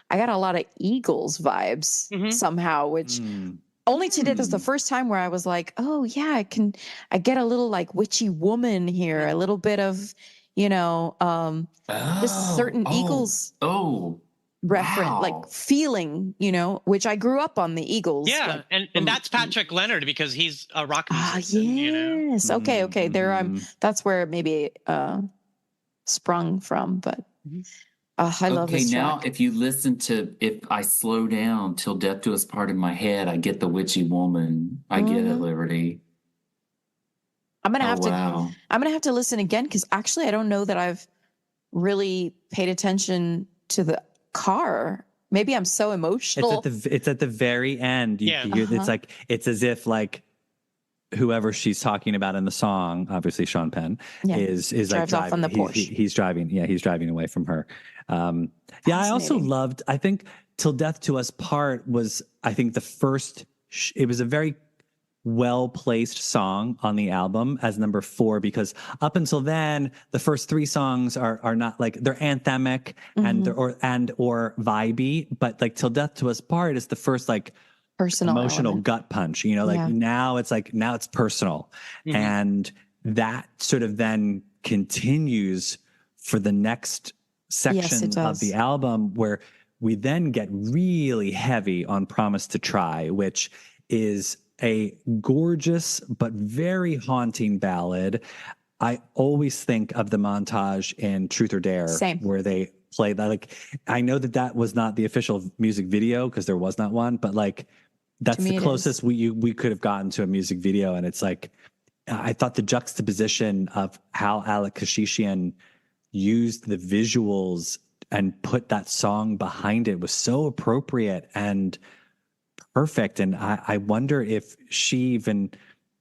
I got a lot of Eagles vibes somehow, which only today, this is the first time where I was like, oh yeah, I get a little like witchy woman here, a little bit of, this certain Eagles reference, like feeling, which I grew up on the Eagles. Yeah, like, and that's Patrick Leonard because he's a rock musician. Yes. Okay. There that's where it maybe sprung from, but I love this now track. if you listen to If I Slow Down Till Death Do Us Part in my head, I get the witchy woman. I get it, Liberty. I'm gonna have to listen again because actually I don't know that I've really paid attention to the car. Maybe I'm so emotional. It's at the very end. It's like it's as if like whoever she's talking about in the song, obviously Sean Penn, is drives like off on the Porsche. He's driving. Yeah, he's driving away from her. I also loved. I think Till Death Do Us Part was. I think the first. It was a very well-placed song on the album as number 4 because up until then the first 3 songs are not like they're anthemic and or vibey, but like Till Death Do Us Part is the first like personal emotional element. gut punch, now it's personal. And that sort of then continues for the next section of the album where we then get really heavy on Promise to Try, which is a gorgeous but very haunting ballad. I always think of the montage in Truth or Dare where they play that. Like, I know that was not the official music video because there was not one, but like that's the closest we could have gotten to a music video. And it's like, I thought the juxtaposition of how Alec Kashishian used the visuals and put that song behind it was so appropriate and perfect. And I wonder if she even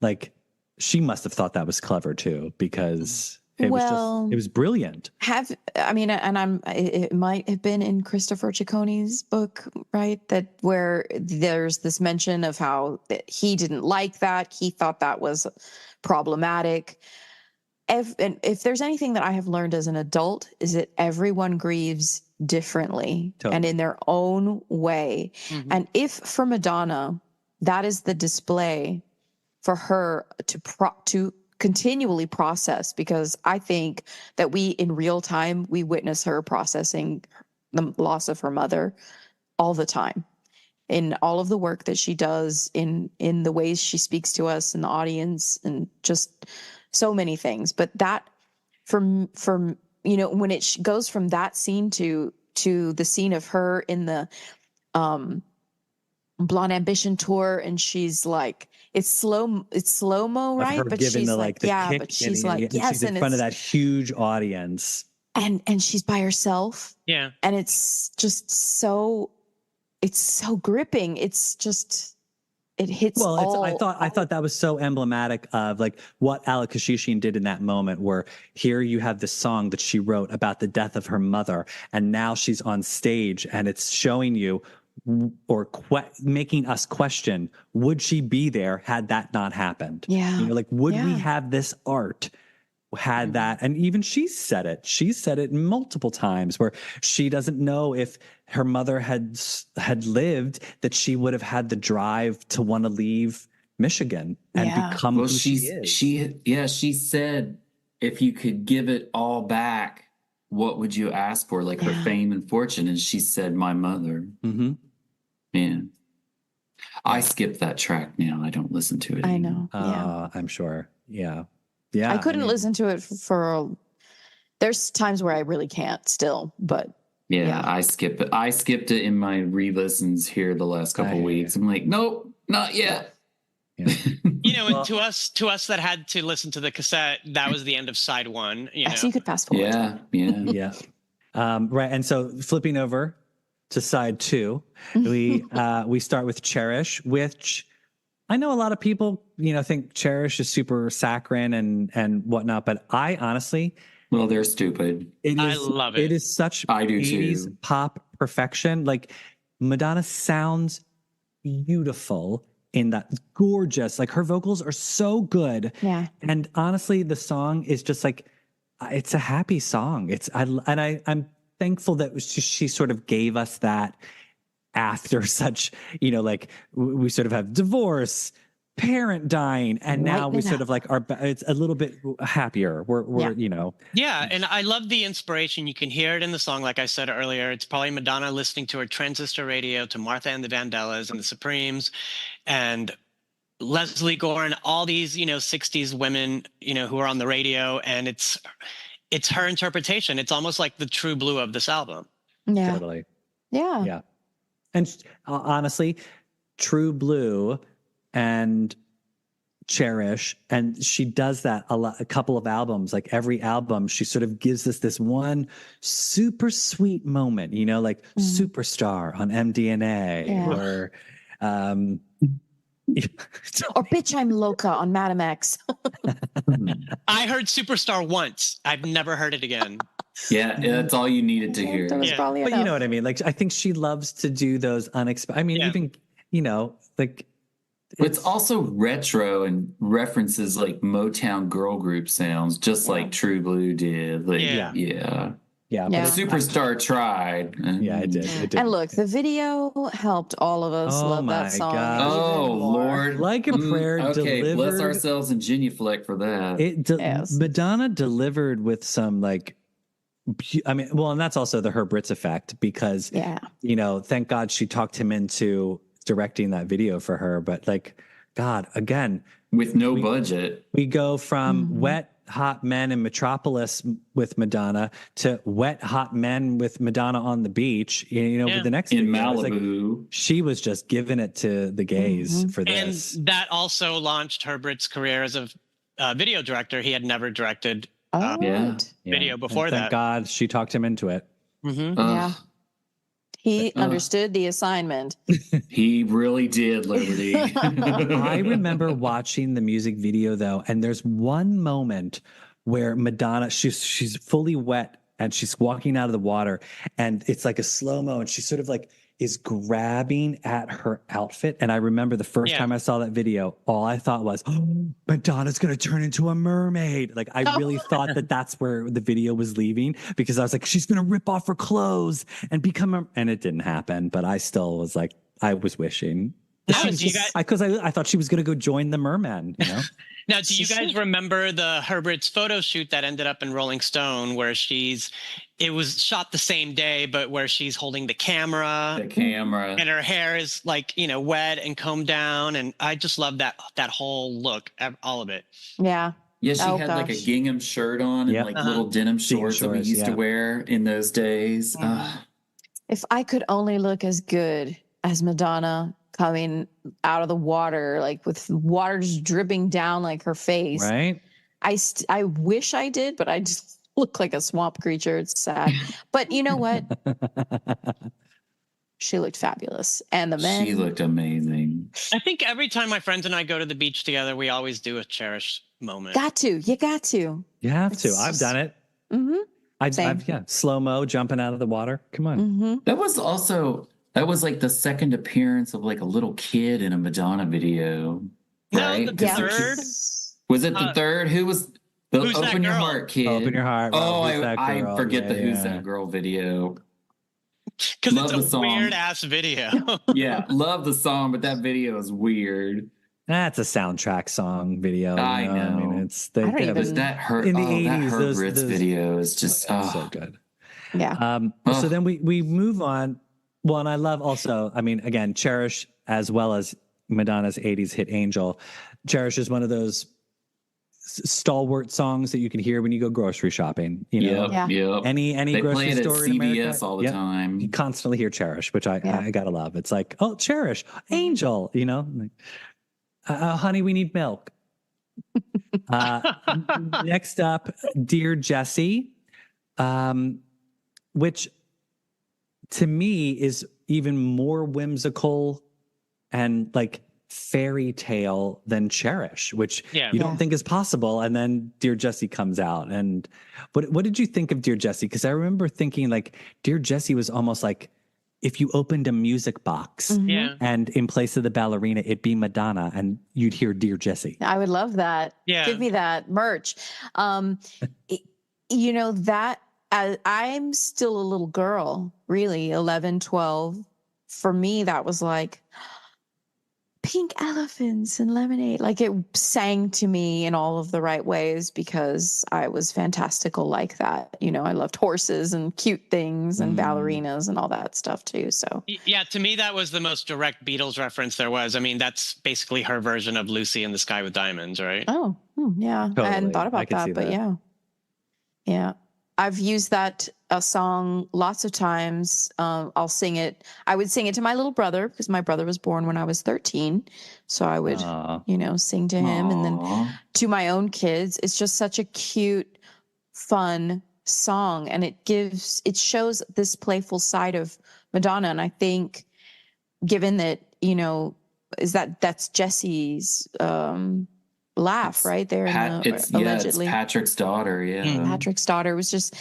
like, she must have thought that was clever too, because It was Well, just, it was brilliant. It might have been in Christopher Cicconi's book, right? That where there's this mention of how that he didn't like that. He thought that was problematic. If there's anything that I have learned as an adult is that everyone grieves differently and in their own way. Mhm. And if for Madonna, that is the display for her to continually process, because I think that we in real time, we witness her processing the loss of her mother all the time in all of the work that she does, in the ways she speaks to us in the audience, and just so many things. But that from when it goes from that scene to the scene of her in the Blonde Ambition tour, and she's like, it's slow-mo, Of right? her But giving she's the like, the yeah, kick, but she's like, and yes, she's in and front of it's that huge audience. and she's by herself, Yeah. and it's just so gripping. It's just, it hits Well, all. I thought that was so emblematic of like what Alec Kashushian did in that moment, where here you have this song that she wrote about the death of her mother, and now she's on stage, and it's showing you or making us question, would she be there had that not happened? Yeah. Like, would we Yeah. have this art had that? And even she's said it multiple times, where she doesn't know if her mother had lived, that she would have had the drive to want to leave Michigan and become who she is. She said, if you could give it all back, what would you ask for? Like her fame and fortune. And she said, my mother. Mm-hmm. Man, I skip that track now. I don't listen to it anymore. I know. Yeah. I'm sure. Yeah. I couldn't listen to it for there's times where I really can't still, but yeah, I skip it. I skipped it in my re-listens here the last couple weeks. I'm like, nope, not yet. Yeah. And to us that had to listen to the cassette, that was the end of side one. So you could fast forward. Yeah. Right. And so flipping over to side two, we start with Cherish, which I know a lot of people, think Cherish is super saccharine and whatnot, but I honestly, well, they're stupid. I love it. It is such I do 80s too. pop perfection. Like Madonna sounds beautiful in that, gorgeous. Like her vocals are so good. Yeah. And honestly, the song is just like, it's a happy song. I'm thankful that she sort of gave us that after such, like we sort of have divorce, parent dying, and now we sort of like it's a little bit happier. We're Yeah, and I love the inspiration. You can hear it in the song. Like I said earlier, it's probably Madonna listening to her transistor radio to Martha and the Vandellas and the Supremes and Leslie Gore and all these 60s women who are on the radio, and it's her interpretation. It's almost like the true blue of this album. Yeah. Totally. Yeah. Yeah. And honestly, True Blue and Cherish, and she does that a couple of albums. Like every album, she sort of gives us this one super sweet moment, like Superstar on MDNA or or Bitch I'm Loca on Madam X. I heard Superstar once. I've never heard it again. Yeah, that's all you needed to hear. That was probably but enough. you know what I mean? Like, I think she loves to do those unexpected. I mean, even, like. It's also retro and references like Motown girl group sounds, just like True Blue did. Like, yeah. But Superstar tried. Yeah, it did. And look, the video helped all of us love that song. God. Oh, Lord. Like a Prayer okay, delivered. bless ourselves and genuflect for that. Madonna delivered with some like, and that's also the Herb Ritz effect, because, thank God she talked him into directing that video for her. But like, God, again, with no budget, we go from Wet Hot Men in Metropolis with Madonna to Wet Hot Men with Madonna on the beach. With the next in video, Malibu, she was just giving it to the gays for this. And that also launched Herb Ritz's career as a video director. He had never directed video before that. Thank God she talked him into it. Yeah. He understood the assignment. He really did, Liberty. I remember watching the music video, though, and there's one moment where Madonna, she's fully wet and she's walking out of the water, and it's like a slow-mo, and she sort of like is grabbing at her outfit. And I remember the first time I saw that video, all I thought was, oh, Madonna's going to turn into a mermaid. Like, I really thought that that's where the video was leaving, because I was like, she's going to rip off her clothes and become a, and it didn't happen. But I still was like, I was wishing. Because I thought she was going to go join the merman, you know? Now, do you guys remember the Herbert's photo shoot that ended up in Rolling Stone, where it was shot the same day, but where she's holding the camera, and her hair is like, wet and combed down. And I just love that whole look, all of it. Yeah. Yeah, she had like a gingham shirt on and like little denim shorts that we used to wear in those days. Yeah. If I could only look as good as Madonna coming out of the water, like with water just dripping down like her face. Right. I wish I did, but I just look like a swamp creature. It's sad. But you know what? She looked fabulous. And the men. She looked amazing. I think every time my friends and I go to the beach together, we always do a cherish moment. You got to. You have to. I've done it. Mm-hmm. I've slow-mo jumping out of the water. Come on. Mm-hmm. That was like the second appearance of like a little kid in a Madonna video. Right? No, the third. Was it the third? Who was the Open Your Heart kid? Open Your Heart. Oh, I forget the Who's That Girl video. Because it's a weird ass video. Yeah, love the song, but that video is weird. That's a soundtrack song video. I know. I mean, it's that in the 80s. That Herbert's video is just so good. Yeah. So then we move on. Well, and I love also, I mean, again, Cherish, as well as Madonna's 80s hit Angel. Cherish is one of those stalwart songs that you can hear when you go grocery shopping. Yep. Any they grocery play it store at in CVS America, all the time. You constantly hear Cherish, which I gotta love. It's like, oh, Cherish, Angel, honey, we need milk. Next up, Dear Jessie, which to me is even more whimsical and like fairy tale than Cherish, which you don't think is possible. And then Dear Jessie comes out. And what did you think of Dear Jessie? Because I remember thinking like Dear Jessie was almost like if you opened a music box and in place of the ballerina, it'd be Madonna and you'd hear Dear Jessie. I would love that. Yeah. Give me that merch. I'm still a little girl, really, 11, 12. For me, that was like pink elephants and lemonade. Like it sang to me in all of the right ways because I was fantastical like that. I loved horses and cute things and ballerinas and all that stuff too. So yeah, to me, that was the most direct Beatles reference there was. I mean, that's basically her version of Lucy in the Sky with Diamonds, right? Oh, yeah. Totally. I hadn't thought about that, but yeah. Yeah. I've used that song lots of times. I'll sing it. I would sing it to my little brother because my brother was born when I was 13. So I would, sing to him. And then to my own kids. It's just such a cute, fun song. And it shows this playful side of Madonna. And I think given that, that's Jessie's laugh right there allegedly. It's Patrick's daughter. Patrick's daughter was just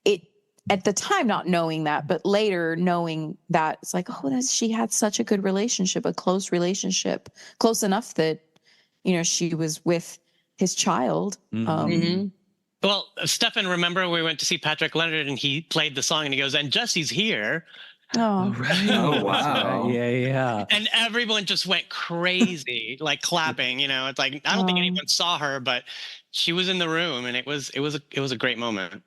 it at the time, not knowing that, but later knowing that it's like, she had such a good relationship, a close relationship, close enough that she was with his child. Well, Stefan, remember we went to see Patrick Leonard and he played the song and he goes, and Jesse's here. Oh, right. Oh, wow. Yeah. And everyone just went crazy, like clapping, it's like, I don't think anyone saw her, but she was in the room and it was a great moment.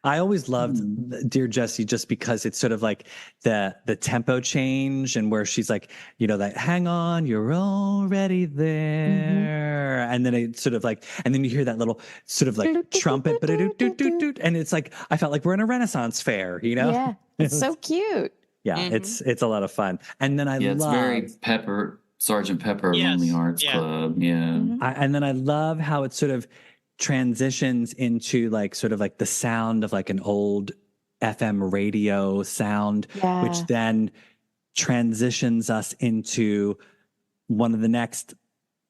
I always loved Dear Jessie just because it's sort of like the tempo change and where she's like, that hang on, you're already there. And then it sort of like, and then you hear that little sort of like trumpet, and it's like, I felt like we're in a Renaissance fair, Yeah, it's so cute. Yeah, it's a lot of fun. And then it's very Sgt. Pepper Lonely Hearts Club. Yeah. And then I love how it sort of transitions into like sort of like the sound of like an old FM radio sound, which then transitions us into one of the next,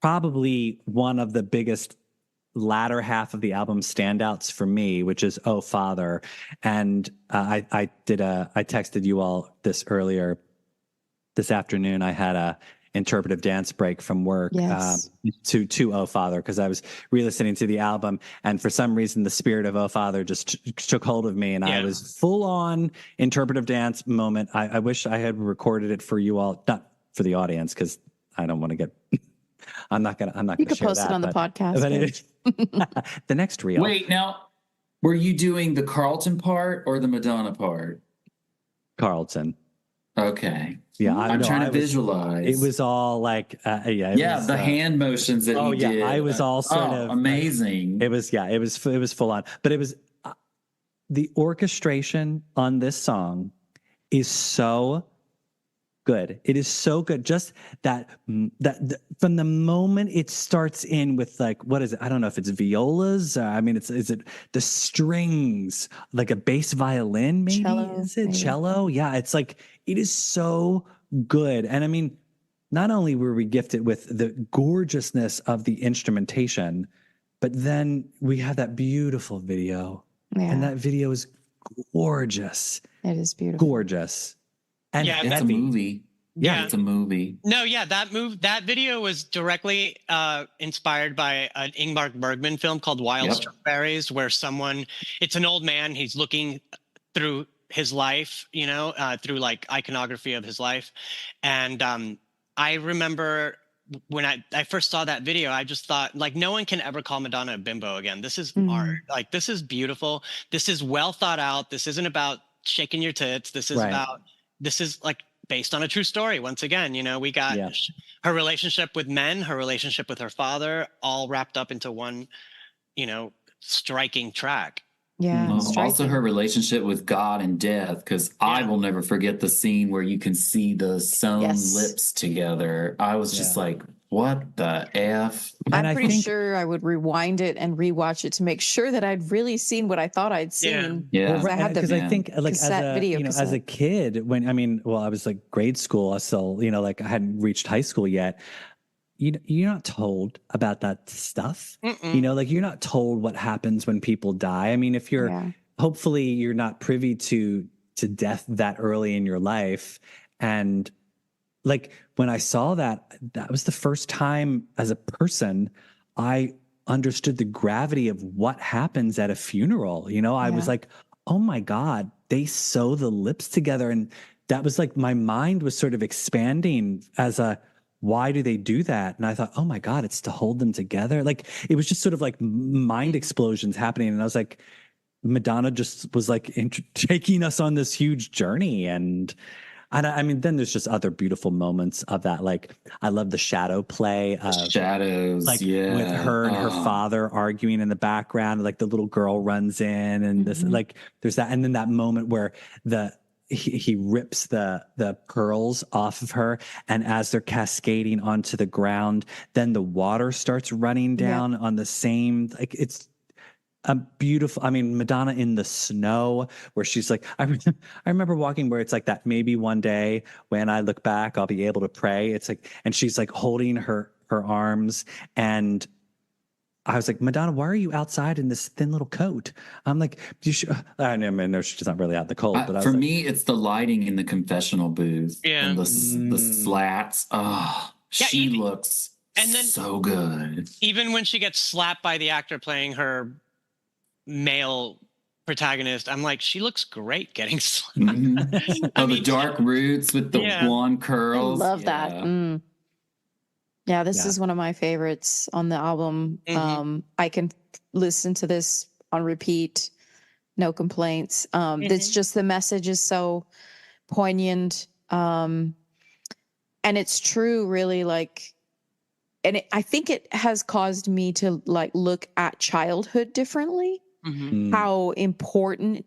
probably one of the biggest latter half of the album standouts for me, which is "Oh Father," and I texted you all this earlier this afternoon. I had a interpretive dance break from work Yes. to "Oh Father" because I was re-listening to the album, and for some reason the spirit of "Oh Father" just took hold of me, and I was full on interpretive dance moment. I wish I had recorded it for you all, not for the audience, because I don't want to get. I'm not gonna You share could post that, it on the podcast. But the next reel. Wait, now, were you doing the Carlton part or the Madonna part? Carlton. Okay. Yeah, I'm trying to visualize. It was all like, the hand motions that he did. I was all sort of amazing. It was full on, but it was the orchestration on this song is so good. It is so good. Just that from the moment it starts in with like, what is it? I don't know if it's violas. I mean, is it the strings, like a bass violin? Maybe is it cello? Yeah, it's like it is so good. And I mean, not only were we gifted with the gorgeousness of the instrumentation, but then we have that beautiful video, and that video is gorgeous. It is beautiful, gorgeous. And it's a movie. Yeah, it's a movie. No, that video was directly inspired by an Ingmar Bergman film called Wild Strawberries, where it's an old man, he's looking through his life, through like iconography of his life. And I remember when I first saw that video, I just thought, like, no one can ever call Madonna a bimbo again. This is art. Like, this is beautiful. This is well thought out. This isn't about shaking your tits. This is this is like based on a true story. Once again, we got her relationship with men, her relationship with her father, all wrapped up into one, striking track. Yeah. Also her relationship with God and death, because I will never forget the scene where you can see the sewn lips together. I was just like, what the F? I'm pretty sure I would rewind it and rewatch it to make sure that I'd really seen what I thought I'd seen. Yeah. I had because I think like as a kid, when I was like grade school, I still, like I hadn't reached high school yet. You're not told about that stuff. Like you're not told what happens when people die. I mean, if you're hopefully you're not privy to death that early in your life. And like when I saw that was the first time as a person I understood the gravity of what happens at a funeral. I was like, oh my God, they sew the lips together. And that was like, my mind was sort of expanding as why do they do that? And I thought, oh my God, it's to hold them together. Like, it was just sort of like mind explosions happening. And I was like, Madonna just was like taking us on this huge journey. And I mean, then there's just other beautiful moments of that. Like, I love the shadow play of shadows, like with her and her father arguing in the background. Like the little girl runs in, and this, like, there's that, and then that moment where he rips the pearls off of her, and as they're cascading onto the ground, then the water starts running down on the same. Like, it's a beautiful, I mean, Madonna in the snow, where she's like, I remember walking where it's like that, maybe one day when I look back, I'll be able to pray. It's like, and she's like holding her arms, and I was like, Madonna, why are you outside in this thin little coat? I'm like, you should. I know she's not really out in the cold, but for me, it's the lighting in the confessional booth and the slats. Oh, she looks so good. Even when she gets slapped by the actor playing her male protagonist, I'm like, she looks great getting slapped. The dark roots with the blonde curls. I love that. Yeah, this is one of my favorites on the album. I can listen to this on repeat, no complaints. It's just, the message is so poignant. And it's true, really, like, and I think it has caused me to like look at childhood differently. How important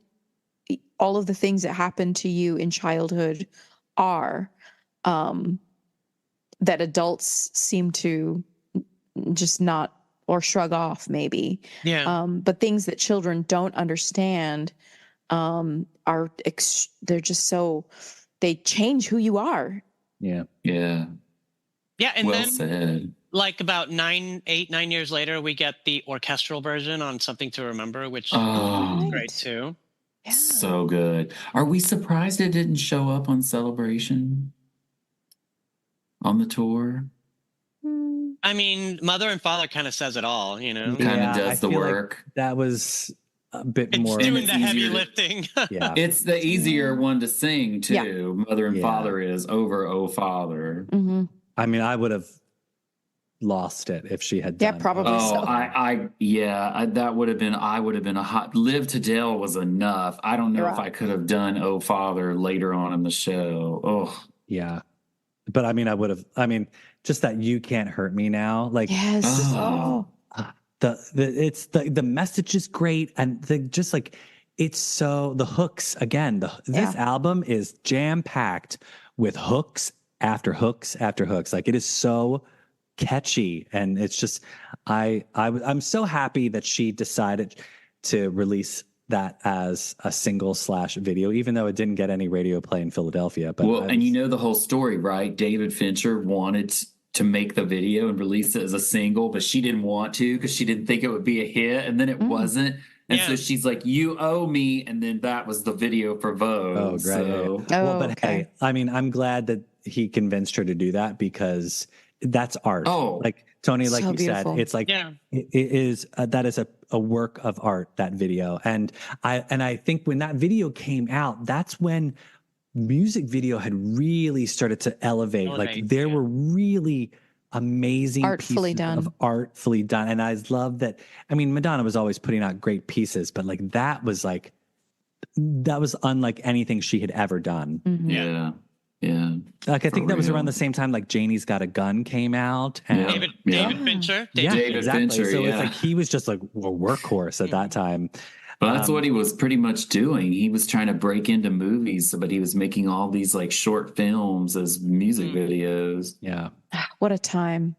all of the things that happen to you in childhood are, that adults seem to just not, or shrug off maybe. But things that children don't understand they're just so, they change who you are. And well said. like about 9 years later, we get the orchestral version on Something to Remember, which is Oh, great too. Yeah. so good. Are we surprised it didn't show up on Celebration on the tour? Mm, I mean, Mother and Father kind of says it all, you know. Kind of Yeah, does I the feel like work. that was a bit It's more. doing it's the heavy easier to- lifting. Yeah. It's the easier one to sing too. Mother and Yeah. Father is over Oh Father. mhm. I mean, I would have lost it if she had Yeah, done. probably Oh, so. that would have been. I would have been a hot. Live to Dale was enough. I don't know You're if I right. could have done Oh Father later on in the show. Oh, Yeah. But I mean, I would have. I mean, just that You Can't Hurt Me Now. Like Yes. Oh. the message is great, and just like it's so the hooks again. This album is jam packed with hooks after hooks after hooks. Like it is so catchy, and it's just I'm so happy that she decided to release that as a single / video, even though it didn't get any radio play in Philadelphia. But well, and you know the whole story, right? David Fincher wanted to make the video and release it as a single, but she didn't want to because she didn't think it would be a hit, and then it wasn't. And so she's like, "You owe me," and then that was the video for Vogue. Oh, great. So, Well, but hey, I mean, I'm glad that he convinced her to do that because that's art. Oh, like Tony, like so you beautiful. said, it's like it is that is a work of art, that video. And I think when that video came out, that's when music video had really started to elevate. Like there were really amazing Artfully pieces done. of artfully done. And I love that. I mean, Madonna was always putting out great pieces, but that was unlike anything she had ever done. Mhm. yeah. Like I think that was real. around the same time like Janie's Got a Gun came out. And David Fincher. David exactly. Fincher, So yeah. it's like he was just like a workhorse at that time. But that's what he was pretty much doing. He was trying to break into movies, but he was making all these like short films as music videos. Yeah. What a time.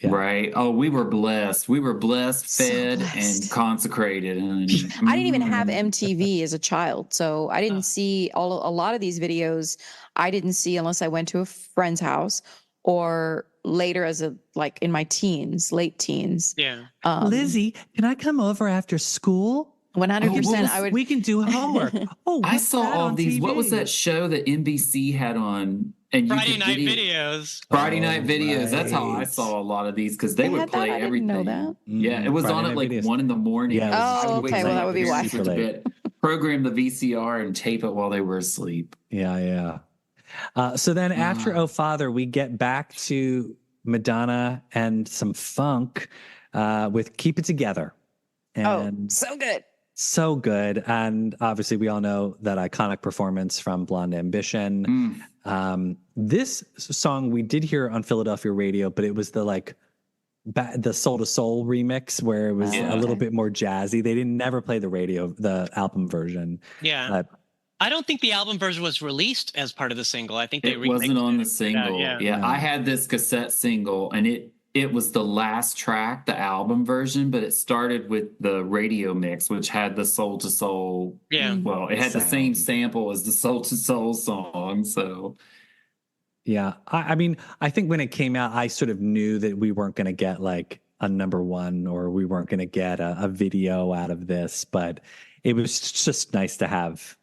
Yeah. Right. Oh, we were blessed. We were blessed, So fed, blessed. and consecrated. And I didn't even have MTV as a child, so I didn't see a lot of these videos. I didn't see unless I went to a friend's house or later as like in my teens, late teens. Yeah. Lizzie, can I come over after school? 100%. I would. We can do homework. Oh, I what's saw that all on these. What was TV? that show that NBC had on? And you Friday could night video- videos. Friday night videos. That's how I right. saw a lot of these because they They would had that? play I didn't everything. know that. Yeah, it was Friday on night at like videos. 1 a.m. Yeah, it was Oh, I would wait okay. till Well, that would be why. parents went to bed, program the VCR and tape it while they were asleep. Yeah. So then after Oh Father, we get back to Madonna and some funk with Keep It Together. And so good. so good. And obviously we all know that iconic performance from Blonde Ambition. This song we did hear on Philadelphia radio, but it was the Soul to Soul remix where it was a little bit more jazzy. They didn't never play the album version. Yeah. I don't think the album version was released as part of the single. I think they It wasn't on the single. Yeah. I had this cassette single, and it was the last track, the album version, but it started with the radio mix, which had the Soul to Soul. Yeah. Well, it had the same sample as the Soul to Soul song. So Yeah. I mean, I think when it came out, I sort of knew that we weren't going to get like a #1 or we weren't going to get a video out of this, but it was just nice to have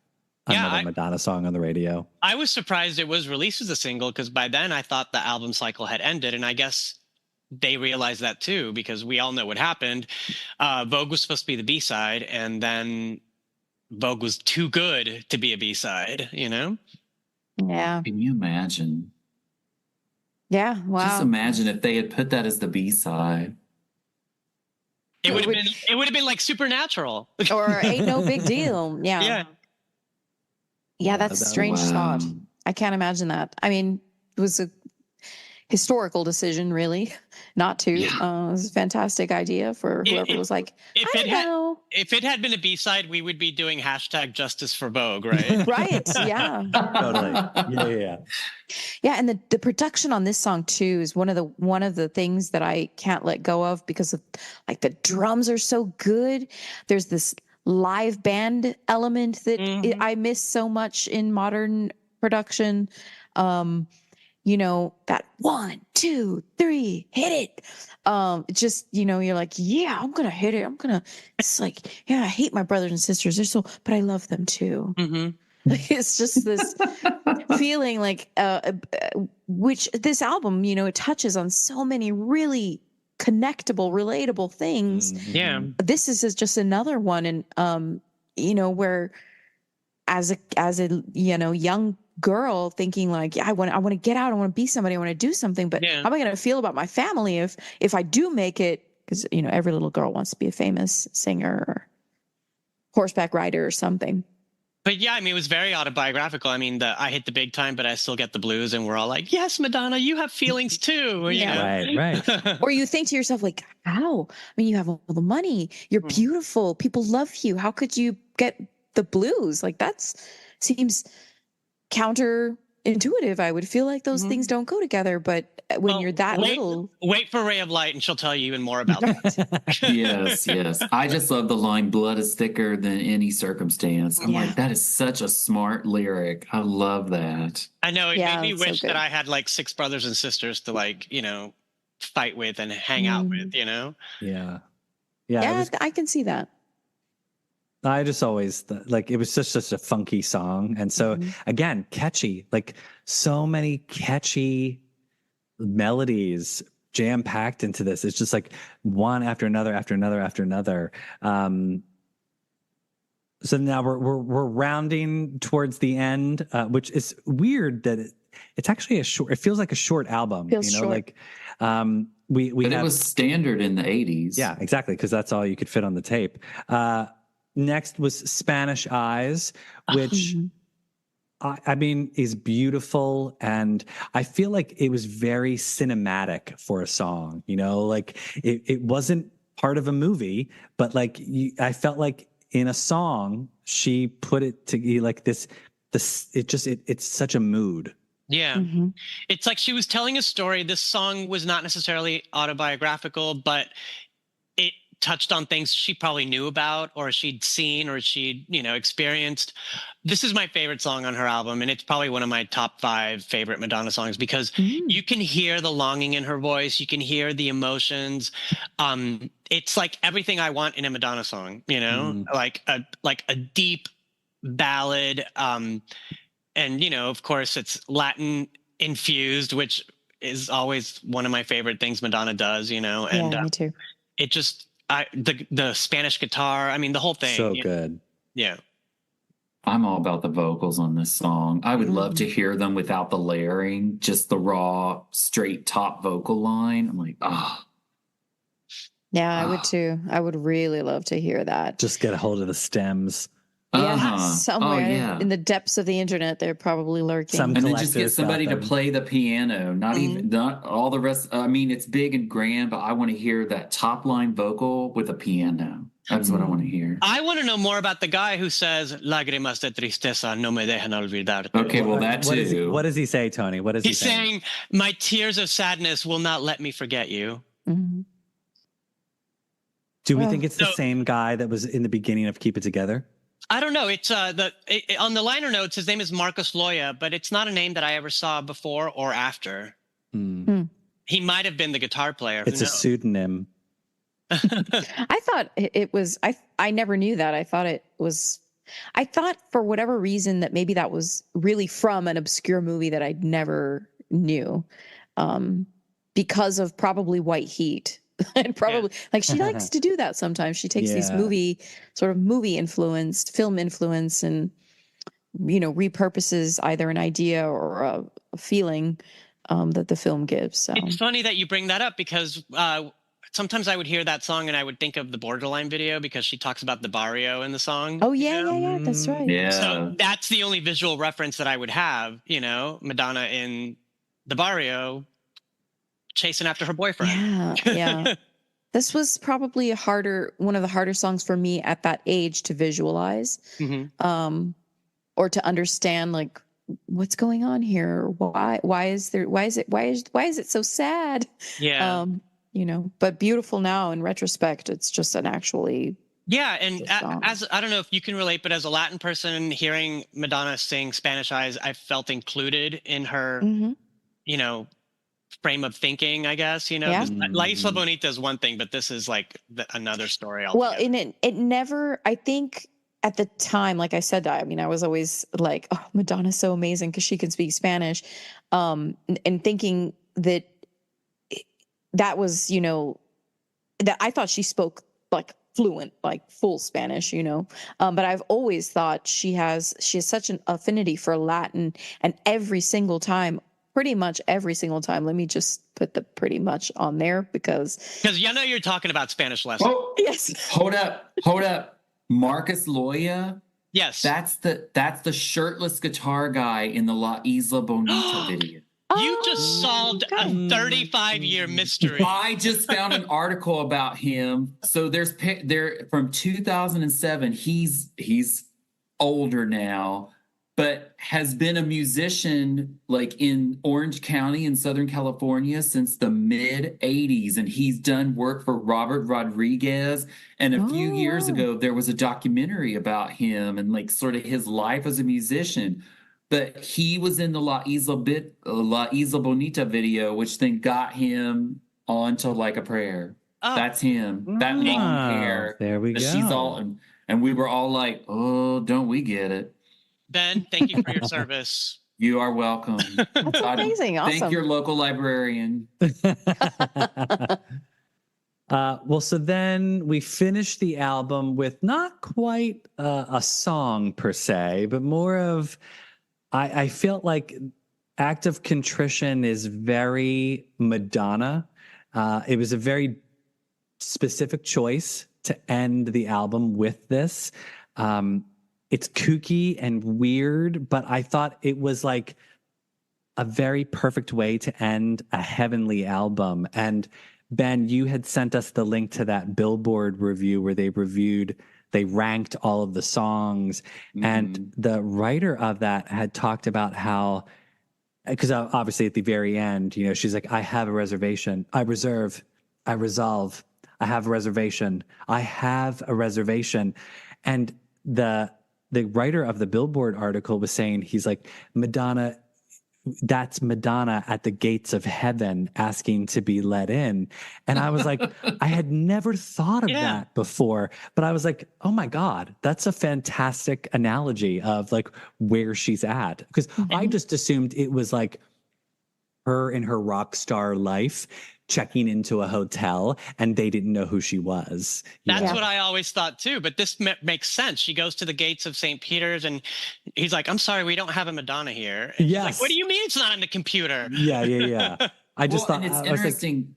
another Madonna song on the radio. I was surprised it was released as a single because by then I thought the album cycle had ended, and I guess they realized that too because we all know what happened. Vogue was supposed to be the B-side, and then Vogue was too good to be a B-side, you know? Yeah. can you imagine? Yeah. Wow. Just imagine if they had put that as the B-side. It would have been like Supernatural. Or Ain't No Big Deal. Yeah. Yeah. Yeah, that's a strange thought. I can't imagine that. I mean, it was a historical decision, really, not to. It was a fantastic idea for whoever was like, if it had been a B-side, we would be doing #Justice for Vogue, right? Right. Yeah. Totally. Yeah. Yeah, and the production on this song too is one of the things that I can't let go of because of like the drums are so good. There's this live band element that I miss so much in modern production. You know, that 1, 2, 3, hit it. Just, you're like, yeah, I'm gonna hit it. It's like, yeah, I hate my brothers and sisters. They're so, but I love them too. Mm-hmm. It's just this feeling like, which this album, it touches on so many really connectable, relatable things. Yeah. This is just another one. And, where as a young girl thinking like, yeah, I want to get out. I want to be somebody. I want to do something. But how am I going to feel about my family if I do make it? Because, every little girl wants to be a famous singer or horseback rider or something. But yeah, I mean, it was very autobiographical. I mean, I hit the big time, but I still get the blues. And we're all like, yes, Madonna, you have feelings too. Right. Or you think to yourself, like, how? I mean, you have all the money. You're beautiful. People love you. How could you get the blues? Like, seems counterintuitive. I would feel like those things don't go together. But when you're that little. Wait for Ray of Light and she'll tell you even more about that. Yes. I just love the line, blood is thicker than any circumstance. I'm like, that is such a smart lyric. I love that. I know. It made me wish that I had like 6 brothers and sisters to like, fight with and hang out with, Yeah. I can see that. I just always like it was just a funky song. And so again, catchy, like so many catchy melodies jam packed into this. It's just like one after another, after another, after another. So now we're rounding towards the end, which is weird that it's actually it feels like a short album, short. like, but it was standard in the 80s. Yeah, exactly. Cause that's all you could fit on the tape. Next was Spanish Eyes, which I mean is beautiful. And I feel like it was very cinematic for a song, like it wasn't part of a movie, but like I felt like in a song, she put it to like this, it's such a mood. Yeah. It's like she was telling a story. This song was not necessarily autobiographical, but it touched on things she probably knew about or she'd seen or she'd, experienced. This is my favorite song on her album. And it's probably one of my top 5 favorite Madonna songs because you can hear the longing in her voice. You can hear the emotions. It's like everything I want in a Madonna song, like a deep ballad. And, of course, it's Latin infused, which is always one of my favorite things Madonna does, and me too. It just, the Spanish guitar, I mean, the whole thing. So good. Yeah. I'm all about the vocals on this song. I would love to hear them without the layering, just the raw, straight top vocal line. I'm like, Yeah, I would too. I would really love to hear that. Just get a hold of the stems. Yeah, somewhere in the depths of the internet, they're probably lurking. And then just get somebody to play the piano. Not all the rest. I mean, it's big and grand, but I want to hear that top line vocal with a piano. That's what I want to hear. I want to know more about the guy who says "Lágrimas de tristeza no me dejan olvidarte." Okay, well that too. What does he say, Tony? What is he saying? He's saying, "My tears of sadness will not let me forget you." Do we think it's the same guy that was in the beginning of Keep It Together? I don't know. It's on the liner notes. His name is Marcos Loya, but it's not a name that I ever saw before or after. He might have been the guitar player. It's a pseudonym. I thought it was. I never knew that. I thought it was. I thought for whatever reason that maybe that was really from an obscure movie that I never knew, because of probably White Heat. And probably like she likes to do that sometimes. She takes these movie influenced, film influence, and repurposes either an idea or a feeling that the film gives. So it's funny that you bring that up because sometimes I would hear that song and I would think of the Borderline video because she talks about the barrio in the song. Oh yeah, that's right. Yeah. So that's the only visual reference that I would have. Madonna in the barrio chasing after her boyfriend. Yeah. This was probably one of the harder songs for me at that age to visualize, or to understand like what's going on here. Why is it so sad? Yeah. But beautiful now in retrospect. It's just an actually. Yeah, and as I don't know if you can relate, but as a Latin person, hearing Madonna sing Spanish Eyes, I felt included in her, frame of thinking, I guess. Yeah. La Isla Bonita is one thing, but this is like another story Well, altogether. and it never, I think at the time, like I said, I mean, I was always like, oh, Madonna's so amazing because she can speak Spanish. And thinking that that was, that I thought she spoke like fluent, like full Spanish, but I've always thought she has such an affinity for Latin, and pretty much every single time, let me just put the pretty much on there because you're talking about Spanish lessons. Oh, yes. Hold up. Marcus Loya. Yes. That's the shirtless guitar guy in the La Isla Bonita video. You just solved a 35-year mystery. I just found an article about him. So there's from 2007. He's older now, but has been a musician like in Orange County in Southern California since the mid 80s. And he's done work for Robert Rodriguez. And a few years ago, there was a documentary about him and like sort of his life as a musician. But he was in the La Isla Bonita video, which then got him onto Like a Prayer. Oh. That's him. That long hair. There we go. She's all, and we were all like, oh, don't we get it? Ben, thank you for your service. You are welcome. That's amazing. Awesome. Thank your local librarian. Well, so then we finished the album with not quite a song per se, but more of, I felt like Act of Contrition is very Madonna. It was a very specific choice to end the album with this. It's kooky and weird, but I thought it was like a very perfect way to end a heavenly album. And Ben, you had sent us the link to that Billboard review where they ranked all of the songs. Mm-hmm. And the writer of that had talked about how, because obviously at the very end, she's like, I have a reservation. I reserve. I resolve. I have a reservation. I have a reservation. And the writer of the Billboard article was saying, he's like, Madonna, that's Madonna at the gates of heaven asking to be let in. And I was like, I had never thought of that before, but I was like, oh my God, that's a fantastic analogy of like where she's at. Because I just assumed it was like her in her rock star life checking into a hotel and they didn't know who she was. That's what I always thought too, but this makes sense. She goes to the gates of St. Peter's and he's like, I'm sorry, we don't have a Madonna here. And she's like, what do you mean it's not on the computer? Yeah. I just thought, and it's interesting.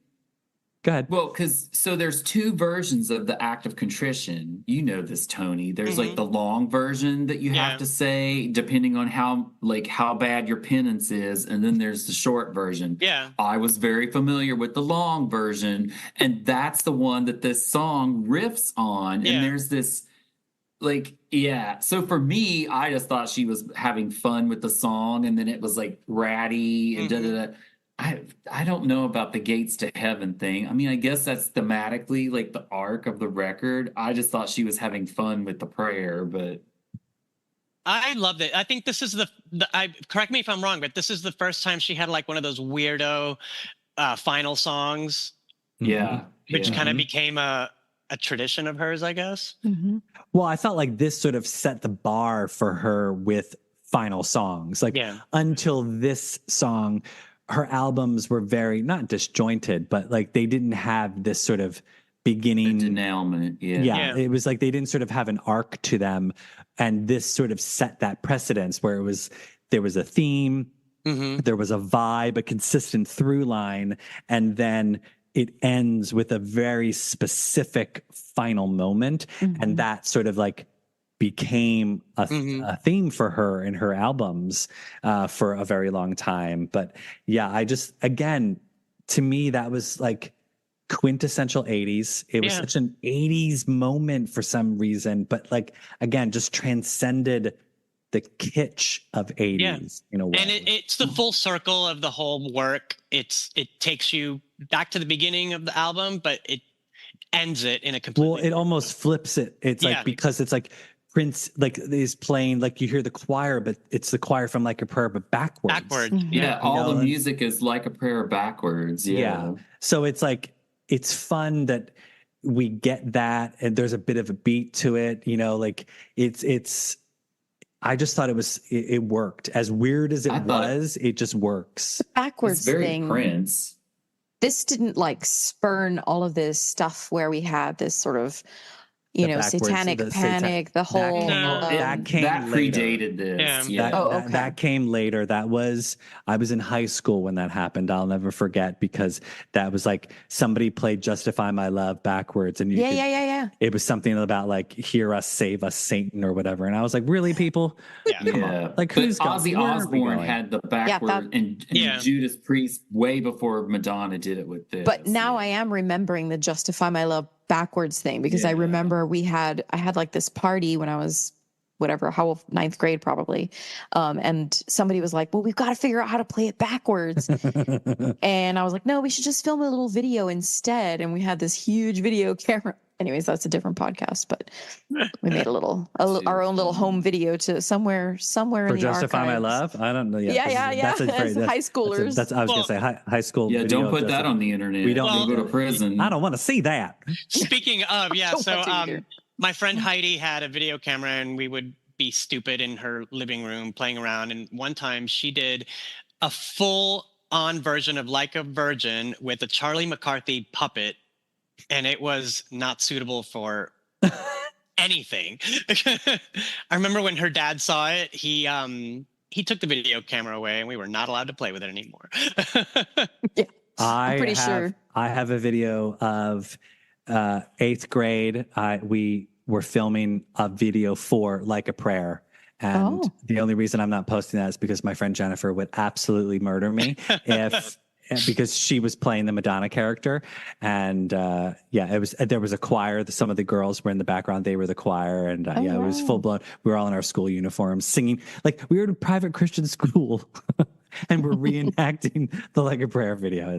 Go ahead. Well, because there's two versions of the Act of Contrition. You know this, Tony. There's like the long version that you have to say depending on how bad your penance is, and then there's the short version. Yeah. I was very familiar with the long version, and that's the one that this song riffs on. And there's this so for me, I just thought she was having fun with the song, and then it was like ratty and da-da-da. I don't know about the gates to heaven thing. I mean, I guess that's thematically like the arc of the record. I just thought she was having fun with the prayer, but I loved it. I think this is correct me if I'm wrong, but this is the first time she had like one of those weirdo final songs. Yeah. Which kind of became a tradition of hers, I guess. Mm-hmm. Well, I felt like this sort of set the bar for her with final songs. Like until this song, her albums were very not disjointed, but like they didn't have this sort of beginning denouement. Yeah, it was like they didn't sort of have an arc to them, and this sort of set that precedence where there was a theme, there was a vibe, a consistent through line, and then it ends with a very specific final moment, and that sort of like became a theme for her in her albums for a very long time. But yeah, I just, again, to me, that was like quintessential 80s. It was such an 80s moment for some reason, but like, again, just transcended the kitsch of 80s in a way. And it's the full circle of the whole work. It takes you back to the beginning of the album, but it ends it in a completely it almost flips it. It's like, because it's like Prince like is playing, like you hear the choir, but it's the choir from Like a Prayer, but backwards. Backward. Mhm. Yeah, all know, the and- music is Like a Prayer backwards. Yeah. So it's like, it's fun that we get that, and there's a bit of a beat to it, you know, like it's, I just thought it worked. As weird as it was, it just works. Backwards It's very thing. Prince. This didn't like spurn all of this stuff where we had this sort of, you know, satanic panic, the whole. That came that later. predated this. Yeah. Yeah. That came later. I was in high school when that happened. I'll never forget, because that was like somebody played Justify My Love backwards, and Yeah. it was something about like, hear us, save us, Satan, or whatever. And I was like, really, people? Come on. Like, but who's Ozzy Osbourne had the backward and Judas Priest way before Madonna did it with this. But now I am remembering the Justify My Love backwards thing, because I remember I had like this party when I was whatever, ninth grade probably. And somebody was like, well, we've got to figure out how to play it backwards. And I was like, no, we should just film a little video instead. And we had this huge video camera. Anyways, that's a different podcast, but we made our own little home video to somewhere for in the Justify My archives. Love. I don't know. Yeah. That's high schoolers. I was gonna say high school. Yeah, don't put that on the internet. We don't go to prison. I don't want to see that. Speaking of, so either. my friend Heidi had a video camera, and we would be stupid in her living room playing around. And one time she did a full-on version of Like a Virgin with a Charlie McCarthy puppet, and it was not suitable for anything. I remember when her dad saw it, he took the video camera away, and we were not allowed to play with it anymore. Yeah, I'm pretty sure. I have a video of 8th grade. We were filming a video for Like a Prayer. And the only reason I'm not posting that is because my friend Jennifer would absolutely murder me because she was playing the Madonna character. And there was a choir. Some of the girls were in the background. They were the choir. And it was full blown. We were all in our school uniforms singing. Like, we were in a private Christian school and we're reenacting the Like a Prayer video.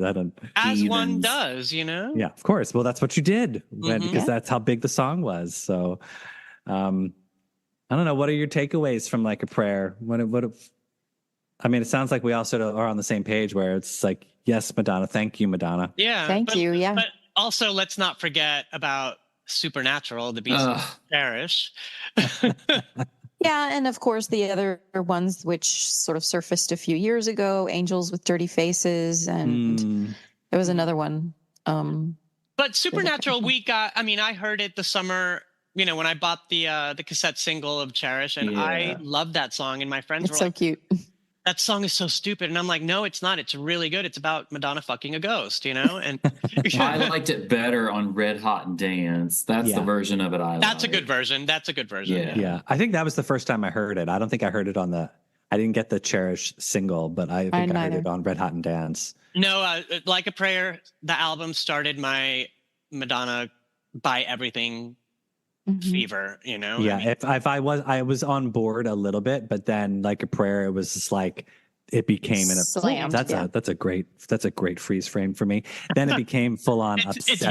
As one does, you know? Yeah, of course. Well, that's what you did because that's how big the song was. So, I don't know. What are your takeaways from Like a Prayer? I mean, it sounds like we all sort of are on the same page, where it's like, yes, Madonna. Thank you, Madonna. Yeah. Thank you. Yeah. But also, let's not forget about Supernatural, the Beast of Parish. Yeah, and of course the other ones which sort of surfaced a few years ago, Angels with Dirty Faces, and there was another one. But Supernatural, I heard it the summer, you know, when I bought the cassette single of Cherish, and I loved that song, and my friends were so like, cute. that song is so stupid. And I'm like, no, it's not. It's really good. It's about Madonna fucking a ghost, you know? And I liked it better on Red Hot and Dance. That's the version of it I like. That's a good version. Yeah. I think that was the first time I heard it. I don't think I heard it I didn't get the Cherish single, but I think I heard it on Red Hot and Dance. No, Like a Prayer, the album started my Madonna buy everything fever, you know? Yeah, if I was on board a little bit, but then Like a Prayer, it was just like it became slammed. That's a great freeze frame for me. Then it became full on obsession. It's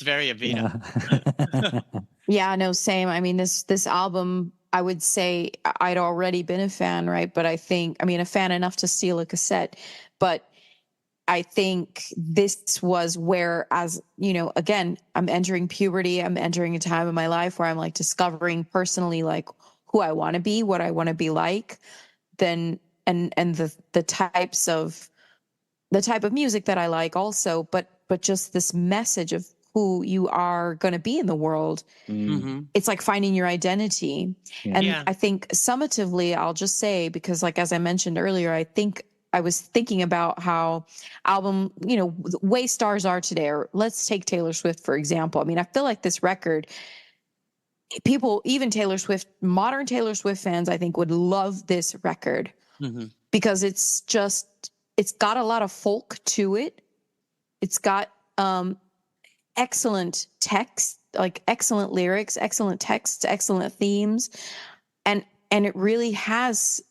very Evita. Yeah, no, same. I mean, this album, I would say I'd already been a fan, right? But a fan enough to steal a cassette, but I think this was where, as you know, again, I'm entering puberty. I'm entering a time in my life where I'm like discovering personally, like who I want to be, what I want to be like, and the type of music that I like also, but just this message of who you are going to be in the world. It's like finding your identity. And I think summatively, I'll just say, because like, as I mentioned earlier, I was thinking about how album, you know, the way stars are today, or let's take Taylor Swift, for example. I mean, I feel like this record, people, even Taylor Swift, modern Taylor Swift fans, I think would love this record because it's got a lot of folk to it. It's got excellent text, like excellent lyrics, excellent texts, excellent themes. And it really has,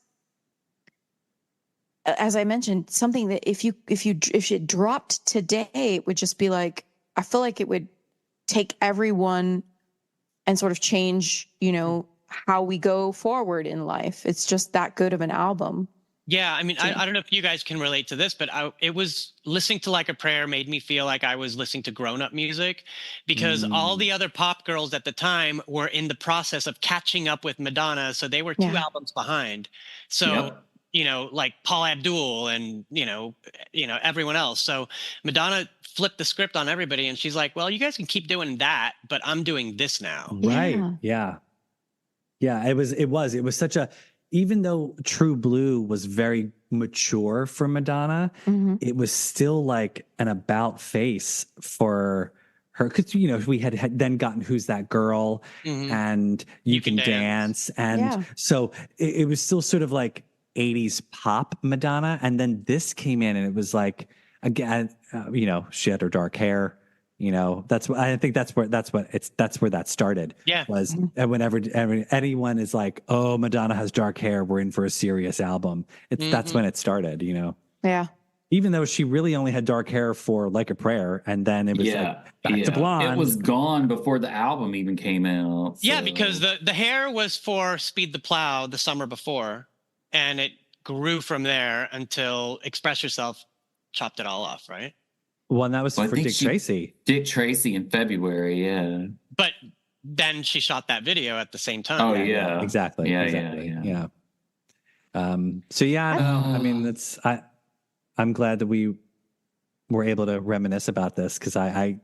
as I mentioned, something that if it dropped today, it would just be like, I feel like it would take everyone and sort of change, you know, how we go forward in life. It's just that good of an album. Yeah, I mean, I don't know if you guys can relate to this, but it was listening to Like a Prayer made me feel like I was listening to grown-up music, because all the other pop girls at the time were in the process of catching up with Madonna, so they were 2 albums behind. So, you know, like Paul Abdul and, you know, everyone else. So Madonna flipped the script on everybody, and she's like, well, you guys can keep doing that, but I'm doing this now. Right. Yeah. Yeah. It was such a, even though True Blue was very mature for Madonna, it was still like an about face for her. Cause you know, we had then gotten Who's That Girl and You Can Dance. And so it was still sort of like 80s pop Madonna. And then this came in and it was like, again, you know, she had her dark hair. You know, that's what I think. That's where that started. Yeah, was whenever anyone is like, "Oh, Madonna has dark hair. We're in for a serious album." That's when it started. You know. Yeah. Even though she really only had dark hair for Like a Prayer, and then it was like back to blonde. It was gone before the album even came out. So. Yeah, because the hair was for Speed the Plow the summer before, and it grew from there until Express Yourself chopped it all off, right? Well, and that was for Dick Tracy. Dick Tracy in February, yeah. But then she shot that video at the same time. Oh, yeah. Exactly. Yeah. So, yeah, I mean, I'm glad that we were able to reminisce about this, because I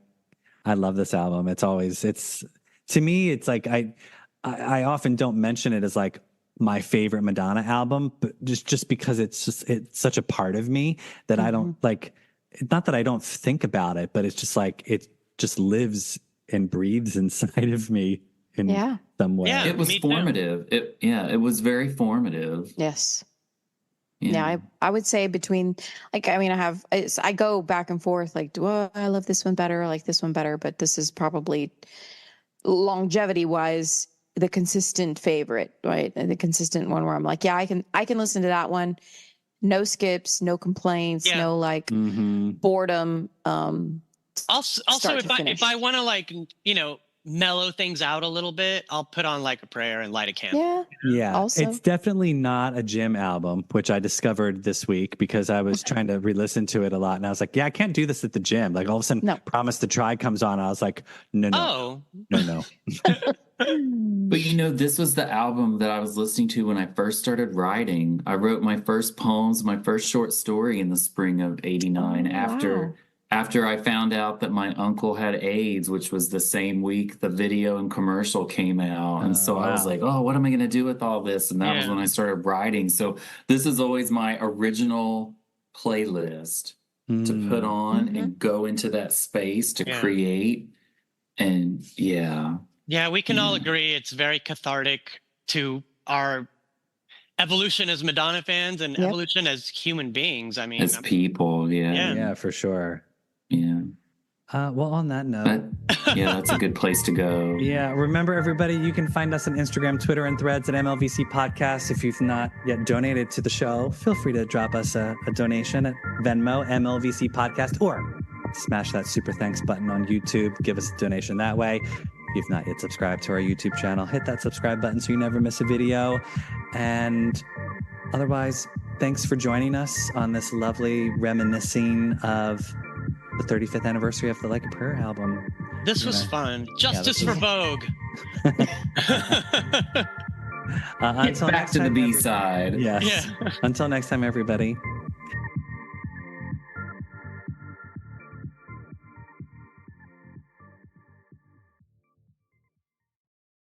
love this album. To me, it's like I often don't mention it as like my favorite Madonna album, but just because it's such a part of me that I don't like. Not that I don't think about it, but it's just like it just lives and breathes inside of me in some way. Yeah, it was formative. It was very formative. Yes. Yeah, I would say between, like, I mean, I go back and forth, like, do I love this one better? I like this one better, but this is probably longevity wise the consistent favorite, right? And the consistent one where I'm like, yeah, I can listen to that one. No skips, no complaints, no like boredom. Also, if I want to, like, you know, mellow things out a little bit, I'll put on Like a Prayer and Light a Candle. Yeah. Also. It's definitely not a gym album, which I discovered this week because I was trying to re-listen to it a lot, and I was like, yeah, I can't do this at the gym. Like all of a sudden, Promise to Try comes on, and I was like, no. But you know, this was the album that I was listening to when I first started writing. I wrote my first poems, my first short story in the spring of '89 after I found out that my uncle had AIDS, which was the same week the video and commercial came out. And so I was like, oh, what am I going to do with all this? And that was when I started writing. So this is always my original playlist to put on and go into that space to create. And yeah, we can all agree it's very cathartic to our evolution as Madonna fans and evolution as human beings. I mean, as people, yeah, for sure. Yeah. Well, on that note, that's a good place to go. Yeah. Remember, everybody, you can find us on Instagram, Twitter, and Threads at MLVC Podcast. If you've not yet donated to the show, feel free to drop us a donation at Venmo, MLVC Podcast, or smash that super thanks button on YouTube. Give us a donation that way. If you've not yet subscribed to our YouTube channel, hit that subscribe button so you never miss a video. And otherwise, thanks for joining us on this lovely reminiscing of the 35th anniversary of the Like a Prayer album. This was fun. Justice for Vogue. Until back to the B-side. Yes. Until next time, everybody.